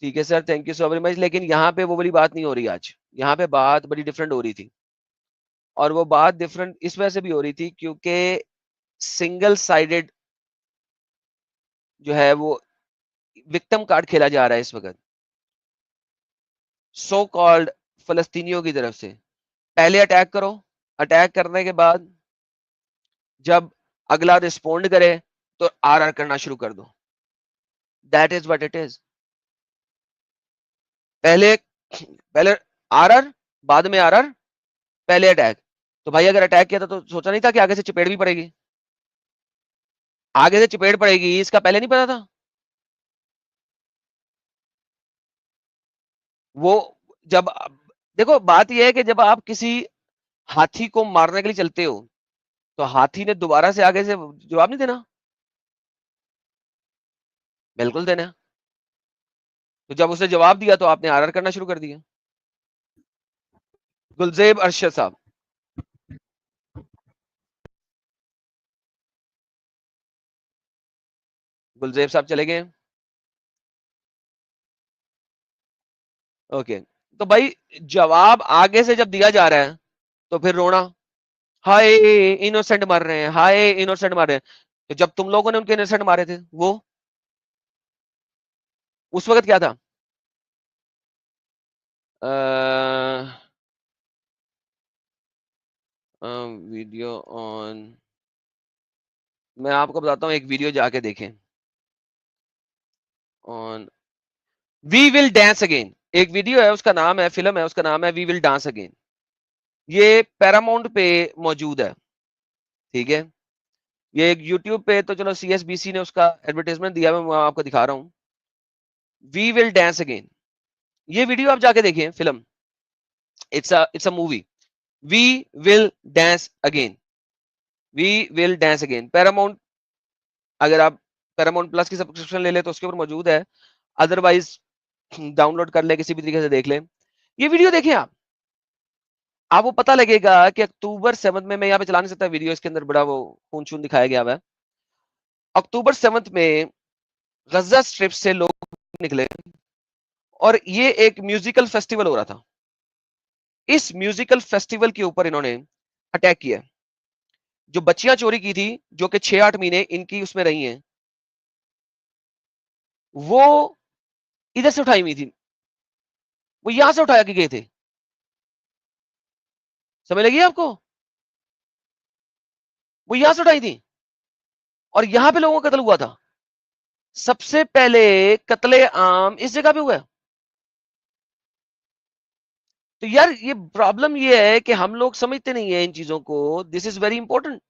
ठीक है sir, thank you so very much. लेकिन यहाँ पे वो वाली बात नहीं हो रही आज, यहाँ पे बात बड़ी डिफरेंट हो रही थी। और वो बात डिफरेंट इस वजह से भी हो रही थी क्योंकि सिंगल साइडेड जो है वो विक्टिम कार्ड खेला जा रहा है इस वक्त सो कॉल्ड फलस्तीनियों की तरफ से। पहले अटैक करो, अटैक करने के बाद जब अगला रिस्पोंड करे तो आर करना शुरू कर दो। That is what it is. पहले पहले आर, बाद में आर, पहले अटैक। तो भाई अगर अटैक किया था तो सोचा नहीं था कि आगे से चपेट भी पड़ेगी? आगे से चपेट पड़ेगी इसका पहले नहीं पता था? वो जब देखो बात यह है कि जब आप किसी हाथी को मारने के लिए चलते हो तो हाथी ने दोबारा से आगे से जवाब नहीं देना? बिल्कुल देना। तो जब उसने जवाब दिया तो आपने आर करना शुरू कर दिया। गुलजेब अरशद साहब, गुलजेब साहब चले गए। ओके, तो भाई जवाब आगे से जब दिया जा रहा है तो फिर रोना, हाय इनोसेंट मार रहे हैं, हाय इनोसेंट मार रहे हैं। तो जब तुम लोगों ने उनके इनोसेंट मारे थे वो उस वक्त क्या था? वीडियो ऑन, मैं आपको बताता हूँ, एक वीडियो जाके देखें on we will dance again. एक वीडियो है, उसका नाम है, फिल्म है, उसका नाम है वी विल डांस अगेन। ये पैरामाउंट पे मौजूद है, ठीक है। ये एक यूट्यूब पे तो चलो सीएसबीसी ने उसका एडवर्टाइजमेंट दिया, मैं आपको दिखा रहा हूँ। वी विल डांस अगेन, ये वीडियो आप जाके देखिए, film, it's a movie, we will dance again, we will dance again. Paramount, अगर आप पैरामाउंट प्लस की सब्सक्रिप्शन ले ले तो उसके ऊपर मौजूद है, अदरवाइज डाउनलोड कर ले, किसी भी तरीके से देख ले। ये वीडियो देखें आपको पता लगेगा कि अक्टूबर 7 में, मैं यहाँ पे चला नहीं सकता वीडियो, इसके अंदर बड़ा वो खून शून दिखाया गया हुआ है। अक्टूबर 7 में गजा स्ट्रिप से लोग निकले और ये एक म्यूजिकल फेस्टिवल हो रहा था। इस म्यूजिकल फेस्टिवल के ऊपर इन्होंने अटैक किया। जो बच्चियां चोरी की थी, जो कि 6-8 महीने इनकी उसमें रही हैं, वो इधर से उठाई हुई थी, वो यहां से उठाया के गए थे। समझ लगी आपको? वो यहां से उठाई थी और यहां पे लोगों का कत्ल हुआ था। सबसे पहले कत्ले आम इस जगह पे हुआ है। तो यार ये प्रॉब्लम ये है कि हम लोग समझते नहीं है इन चीजों को। दिस इज वेरी इंपॉर्टेंट,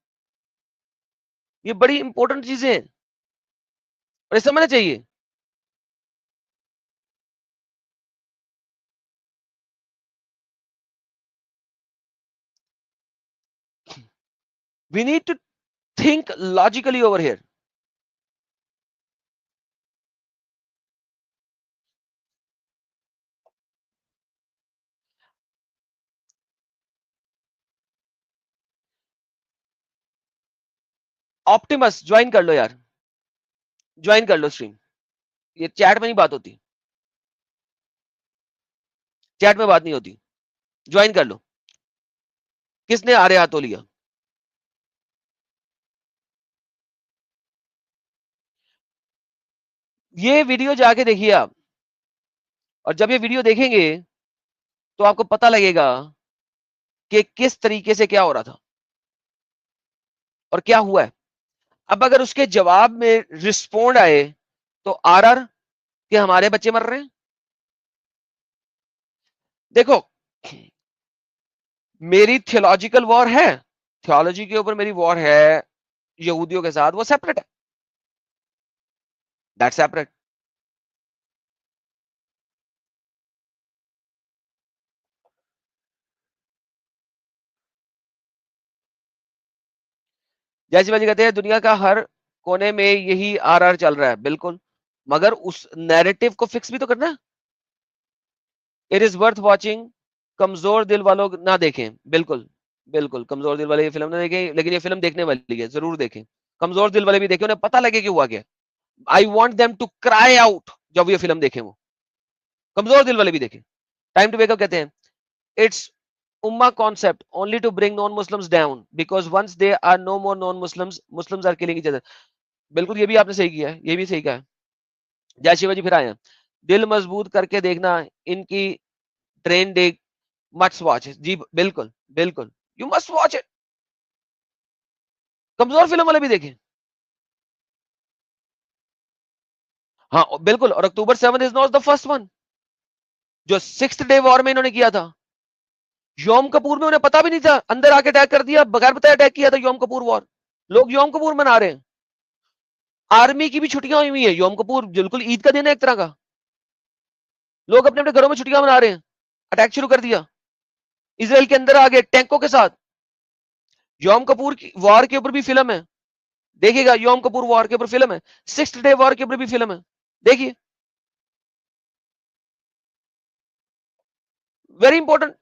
ये बड़ी इंपॉर्टेंट चीजें हैं और ये समझना चाहिए। We need to think logically over here. Optimus join कर लो यार, ज्वाइन कर लो स्ट्रीम, ये चैट में नहीं बात होती। चैट में बात नहीं होती, ज्वाइन कर लो। किसने आरे हाथों लिया? ये वीडियो जाके देखिए आप, और जब ये वीडियो देखेंगे तो आपको पता लगेगा कि किस तरीके से क्या हो रहा था और क्या हुआ है। अब अगर उसके जवाब में रिस्पोंड आए तो आरआर कि हमारे बच्चे मर रहे हैं। देखो, मेरी थियोलॉजिकल वॉर है, थियोलॉजी के ऊपर मेरी वॉर है यहूदियों के साथ, वो सेपरेट है, दैट सेपरेट। जैसी बाजी कहते हैं दुनिया का हर कोने में यही आरआर चल रहा है, बिल्कुल, मगर उस नैरेटिव को फिक्स भी तो करना है। इट इज वर्थ वॉचिंग, कमजोर दिल वालों ना देखें, बिल्कुल बिल्कुल, कमजोर दिल वाले ये फिल्म ना देखें, लेकिन ये फिल्म देखने वाली है, जरूर देखें। कमजोर दिल वाले भी देखें, उन्हें पता लगे कि हुआ क्या। I want them to cry out जब ये फिल्म देखें, वो कमजोर दिल वाले भी देखें। टाइम टू वेकअप कहते हैं it's Umma concept only to bring non-Muslims down because once they are no more non-Muslims, Muslims are killing each other। बिल्कुल, ये भी आपने सही किया है, ये भी सही कहा है। जय शिवाजी फिर आए हैं। दिल मजबूत करके देखना इनकी ट्रेन डे मस्ट वॉच। जी बिल्कुल बिल्कुल, यू मस्ट वॉच इट। कमजोर फिल्म वाले भी देखें। हाँ बिल्कुल, और अक्टूबर 7 is not the first one जो 6th डे वॉर में इन्होंने किया था। योम कपूर में उन्हें पता भी नहीं था, अंदर आके अटैक कर दिया, बगैर बताए अटैक किया था योम कपूर वॉर। लोग योम कपूर मना रहे हैं, आर्मी की भी छुट्टियां हुई है, योम कपूर बिल्कुल ईद का दिन है एक तरह का। लोग अपने अपने घरों में छुट्टियां मना रहे हैं, अटैक शुरू कर दिया, इसराइल के अंदर आ गए टैंकों के साथ। योम कपूर की वॉर के ऊपर भी फिल्म है, देखिएगा, योम कपूर वॉर के ऊपर फिल्म है, 6th डे वॉर के ऊपर भी फिल्म है, देखिए, वेरी इंपॉर्टेंट।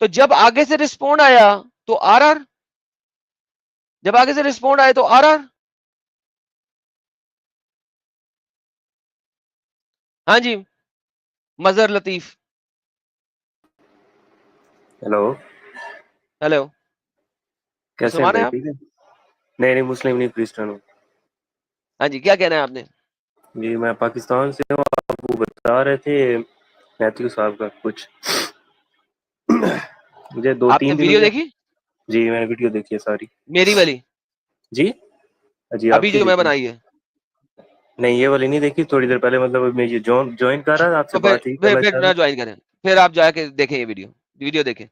तो जब आगे से रिस्पॉन्ड आया तो आरआर, जब आगे से रिस्पॉन्ड आए तो आरआर। हाँ जी, मजहर लतीफ, हेलो, हेलो, कैसे हैं मुसलमान है भाई? आप? ठीक है। नहीं नहीं, मुस्लिम नहीं, क्रिश्चियन हूँ। हाँ जी, क्या कहना है आपने? जी मैं पाकिस्तान से हूँ। आप वो बता रहे थे मैथ्यू साहब का कुछ मुझे दो आपने तीन दिन वीडियो हुए। देखी जी मैंने वीडियो देखी है सारी। मेरी वाली, जी जी अभी आपकी जो मैं देखी? बनाई है? नहीं ये वाली नहीं देखी, थोड़ी देर पहले, मतलब मैं ये ज्वाइन कर रहा था, आपसे तो फिर बात ही फिर करना फिर चाह ना रहा ज्वाइन करें, फिर आप जाके देखें ये वीडियो, वीडियो देखें,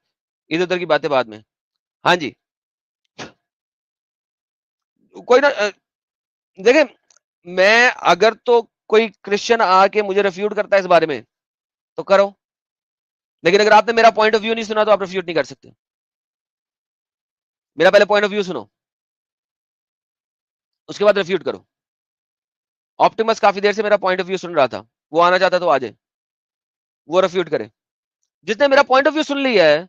इधर उधर की बातें बाद में। हाँ जी, कोई ना, देखें, मैं अगर तो कोई क्रिश्चियन आके मुझे रिफ्यूट करता है इस बारे में तो करो, लेकिन अगर आपने मेरा पॉइंट ऑफ व्यू नहीं सुना तो आप रिफ्यूट नहीं कर सकते। मेरा पहले पॉइंट ऑफ व्यू सुनो, उसके बाद रिफ्यूट करो। ऑप्टिमस काफी देर से मेरा पॉइंट ऑफ व्यू सुन रहा था, वो आना चाहता तो आ जाए, वो रिफ्यूट करे। जिसने मेरा पॉइंट ऑफ व्यू सुन लिया है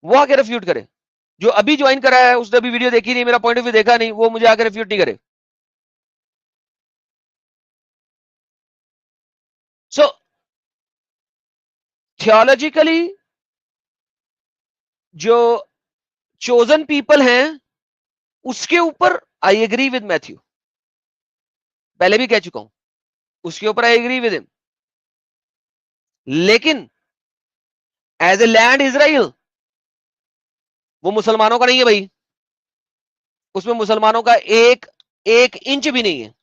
वो आके रिफ्यूट करे। जो अभी ज्वाइन करा है उसने अभी वीडियो देखी नहीं, मेरा पॉइंट ऑफ व्यू देखा नहीं, वो मुझे आके रिफ्यूट नहीं करे। सो थियोलॉजिकली जो चोजन पीपल हैं उसके ऊपर आई एग्री विद मैथ्यू, पहले भी कह चुका हूं, उसके ऊपर आई एग्री विद हिम। लेकिन एज ए लैंड इजराइल वो मुसलमानों का नहीं है भाई, उसमें मुसलमानों का एक एक इंच भी नहीं है।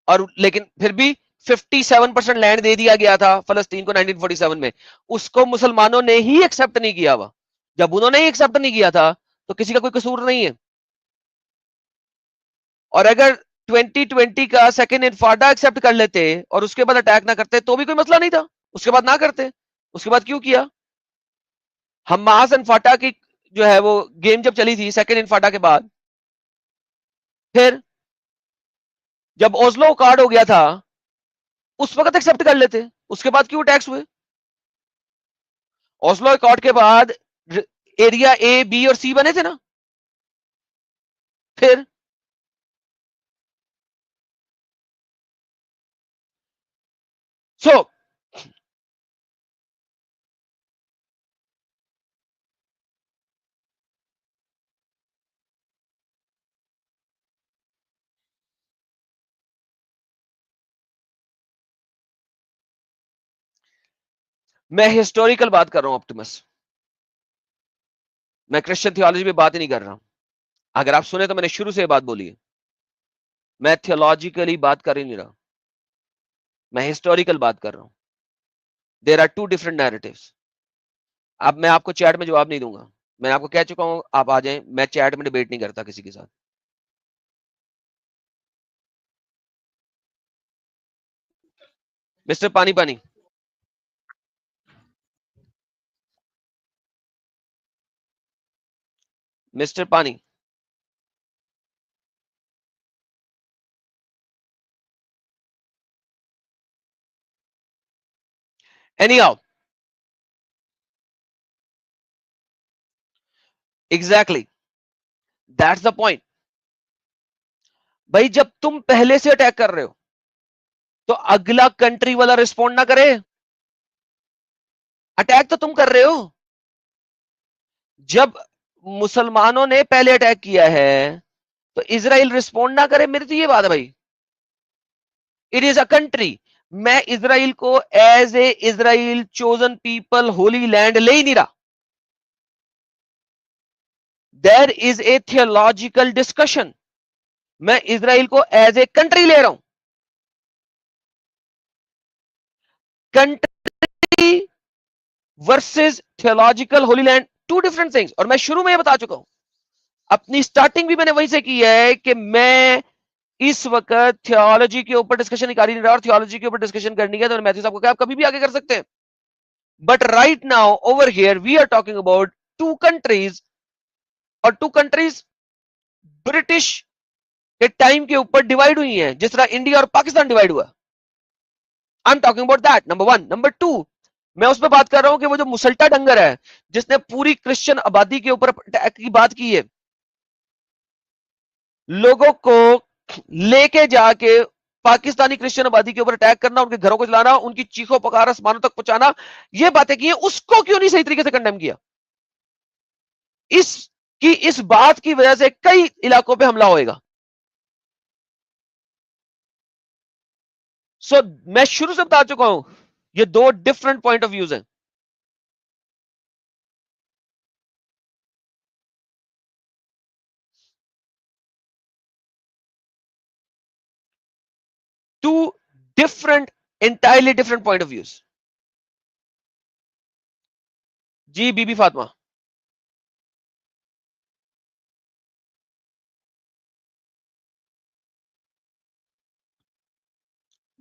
और लेकिन फिर भी 57% लैंड दे दिया गया था फलस्तीन को 1947 में, उसको मुसलमानों ने ही एक्सेप्ट नहीं किया हुआ। जब उन्होंने ही एक्सेप्ट नहीं किया था तो किसी का कोई कसूर नहीं है। और अगर 2020 का सेकेंड इन्फाडा एक्सेप्ट कर लेते और उसके बाद अटैक ना करते तो भी कोई मसला नहीं था, उसके बाद ना करते, उसके बाद क्यों किया? हमास इन्फाटा की जो है वो गेम जब चली थी सेकेंड इन्फाटा के बाद, फिर जब ओस्लो कार्ड हो गया था उस वक्त एक्सेप्ट कर लेते, उसके बाद क्यों अटैक्स हुए? ओस्लो अकॉर्ड के बाद एरिया ए बी और सी बने थे ना, फिर सो मैं हिस्टोरिकल बात कर रहा हूं ऑप्टिमस, मैं क्रिश्चियन थियोलॉजी पे बात ही नहीं कर रहा। अगर आप सुने तो मैंने शुरू से बात बोली है, मैं थियोलॉजिकली बात कर ही नहीं रहा, मैं हिस्टोरिकल बात कर रहा हूं। There are two different narratives. अब मैं आपको चैट में जवाब नहीं दूंगा, मैं आपको कह चुका हूं आप आ जाएं, मैं चैट में डिबेट नहीं करता किसी के साथ। मिस्टर पानी पानी, मिस्टर पानी, anyhow, exactly that's the point. भाई जब तुम पहले से अटैक कर रहे हो तो अगला कंट्री वाला रिस्पॉन्ड ना करे। अटैक तो तुम कर रहे हो। जब मुसलमानों ने पहले अटैक किया है तो इजराइल रिस्पॉन्ड ना करे, मेरी तो ये बात है भाई। It is a country. मैं इजराइल को as a Israel chosen people holy land ले ही नहीं रहा। There is a theological discussion. मैं इजराइल को एज ए कंट्री ले रहा हूं। Country versus theological holy land, two different things. और मैं शुरू में ये बता चुका हूं, अपनी स्टार्टिंग भी मैंने वहीं से की है कि मैं इस वक्त थियोलॉजी के ऊपर डिस्कशन नहीं कर रहा, और थियोलॉजी के ऊपर डिस्कशन करनी है तो मैथ्यू साहब को क्या आप कभी भी आगे कर सकते हैं। But right now over here we are talking about two countries, और टू कंट्रीज ब्रिटिश के टाइम के ऊपर डिवाइड हुई हैं, जिस तरह इंडिया और पाकिस्तान डिवाइड हुआ। I am talking about that, number one. Number two, मैं उस पर बात कर रहा हूं कि वो जो मुसल्टा डंगर है जिसने पूरी क्रिश्चियन आबादी के ऊपर अटैक की बात की है, लोगों को लेके जाके पाकिस्तानी क्रिश्चियन आबादी के ऊपर अटैक करना, उनके घरों को जलाना, उनकी चीखों पुकार आसमानों तक पहुंचाना, ये बातें की हैं, उसको क्यों नहीं सही तरीके से कंडेम किया? इस बात की वजह से कई इलाकों पे हमला होएगा। मैं शुरू से बता चुका हूं, ये दो डिफरेंट पॉइंट ऑफ व्यूज हैं। Two different, entirely different point of views। जी बीबी फातिमा,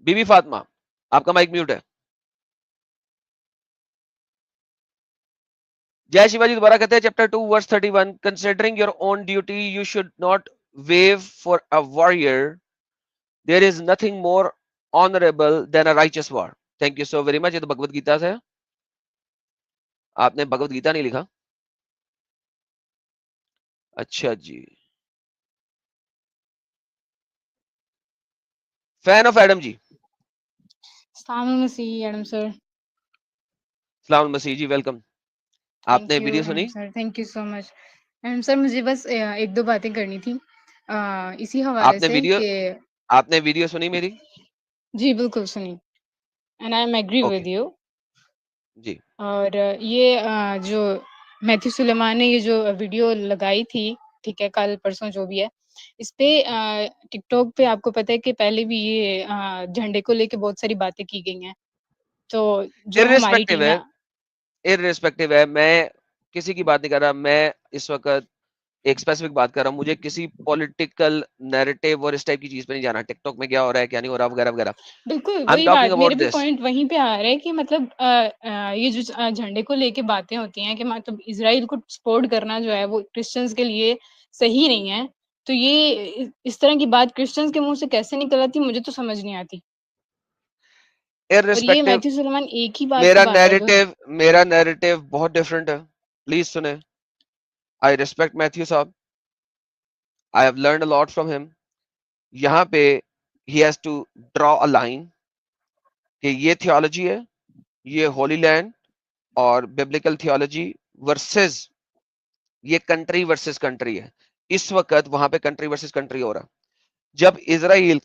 बीबी फातिमा आपका माइक म्यूट है। जय शिवाजी दोबारा कहते हैं chapter 2 verse 31, considering your own duty you should not wave for a warrior, there is nothing more honourable than a righteous war. Thank you so very much. ये तो भगवत गीता से है, आपने भगवत गीता नहीं लिखा। अच्छा जी, फैन ऑफ एडम जी, सलाम एडम सर। सलाम मसीह जी, वेलकम। आपने थैंक यू वीडियो एडम सुनी? Sir, thank you so much. Adam sir मुझे बस एक दो बातें करनी थी इसी हवाले आपने से वीडियो कि आपने वीडियो सुनी मेरी? जी बिल्कुल सुनी, and I am agree okay with you. जी, और ये जो मैथ्यू सुलेमान ने ये जो वीडियो लगाई थी, ठीक है, कल परसों जो भी है, इस पे टिकटॉक पे आपको पता है कि पहले भी ये झंडे को लेके बहुत सारी बातें की गई हैं। तो जो हमारी इररिस्पेक्टिव टीम है, है, इररिस्पेक्टिव है, मैं किसी की बात नहीं कर रहा। मैं इस वक्त एक स्पेसिफिक बात कर रहा हूं, मुझे किसी पॉलिटिकल नैरेटिव और इस टाइप की चीज पे नहीं जाना, टिकटॉक में क्या हो रहा है क्या नहीं हो रहा वगैरह वगैरह। बिल्कुल आई एम वही टॉकिंग बात, मेरा अबाउट भी दिस। पॉइंट वहीं पे आ रहा है कि मतलब ये जो झंडे को लेके बातें होती हैं कि मतलब इज़राइल को सपोर्ट करना जो है वो क्रिश्चियंस के लिए सही नहीं है। तो ये इस तरह की बात क्रिश्चियंस के मुँह से कैसे निकल आती मुझे तो समझ नहीं आती। और ये इररिस्पेक्टिव, मैथ्यू सुलेमान एक ही बात पे बात है जो मेरा नैरेटिव बहुत डिफरेंट है, प्लीज सुने। आई रिस्पेक्ट मैथ्यू साहब, I have learned a lot from him. यहाँ पे ही has to draw a line कि ये थियोलॉजी है, ये होली लैंड और बिब्लिकल थियोलॉजी वर्सेस ये कंट्री वर्सेस कंट्री है। इस वक्त वहां पे कंट्री वर्सेस कंट्री हो रहा। जब इजराइल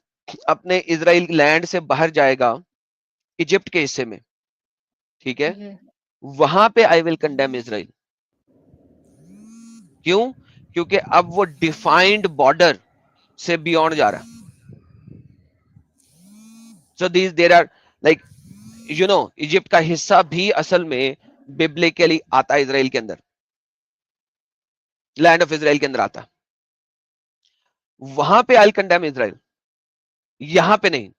अपने इजराइल लैंड से बाहर जाएगा इजिप्ट के हिस्से में, ठीक है, वहां पे आई विल कंडेम इजराइल। क्यों? क्योंकि अब वो डिफाइंड बॉर्डर से बियॉन्ड जा रहा है। So these there are like Egypt का हिस्सा भी असल में बिब्लिकली आता है इजराइल के अंदर, लैंड ऑफ इजराइल के अंदर आता। वहां पे आई कंडेम इजराइल, यहां पे नहीं।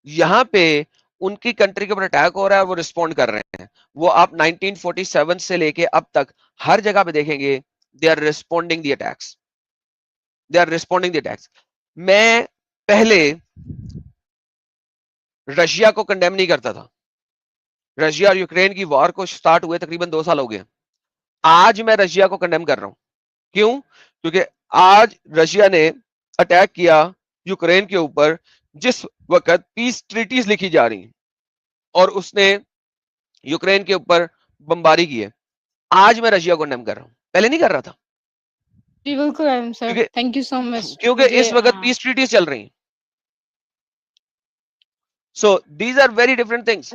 यहां पे उनकी कंट्री के ऊपर अटैक हो रहा है, वो रिस्पॉन्ड कर रहे हैं। वो आप 1947 से लेके अब तक हर जगह पे देखेंगे, they are responding the attacks, they are responding the attacks. मैं पहले रशिया को कंडेम नहीं करता था। रशिया और यूक्रेन की वॉर को स्टार्ट हुए तकरीबन 2 साल हो गए। आज मैं रशिया को कंडेम कर रहा हूं। क्यों? क्योंकि आज रशिया ने अटैक किया यूक्रेन के ऊपर जिस वक्त पीस ट्रीटीज लिखी जा रही हैं, और उसने यूक्रेन के ऊपर बमबारी की है। आज मैं रशिया को कंडेम कर रहा हूं, पहले नहीं कर रहा था। जी बिल्कुल आलम सर, क्योंकि थैंक यू सो मच। क्योंकि इस वक्त पीस ट्रीटीज चल रही हैं। So these are very different things.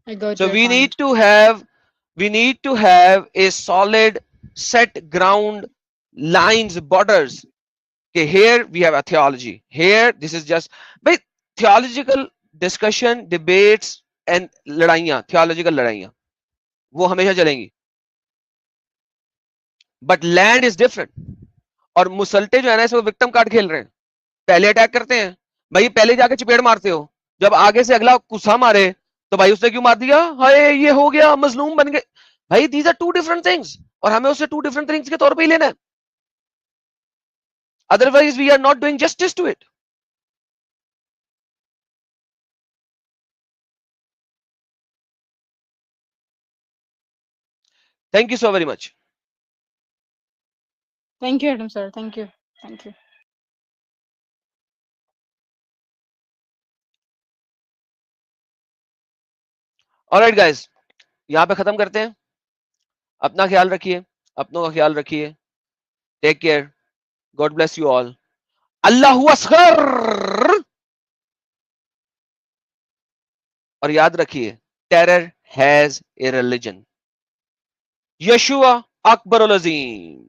I got So your we point. need to have a solid set ground lines, borders. Okay, here we have a theology. Here this is just but theological discussion, debates and लड़ाइयां, theological लड़ाइयां वो हमेशा चलेंगी। But land is different. और मुसल्टे जो है ना, इसमें विक्टिम कार्ड खेल रहे हैं। पहले अटैक करते हैं भाई, पहले जाके चपेट मारते हो, जब आगे से अगला गुस्सा मारे तो भाई उसने क्यों मार दिया, हाय ये हो गया, मजलूम बन गए। भाई these are two different things, और हमें उसे टू डिफरेंट थिंग्स के तौर पे ही लेना है, otherwise we are not doing justice to it. Thank you so very much. Thank you Adam sir, thank you, thank you. Alright guys, यहां पे खत्म करते हैं। अपना ख्याल रखिए, अपनों का ख्याल रखिए। Take care, God bless you all. अल्लाहु अस्कर। और याद रखिए, टेरर हैज ए रिलीजन। यशुआ अकबरुल अजीम।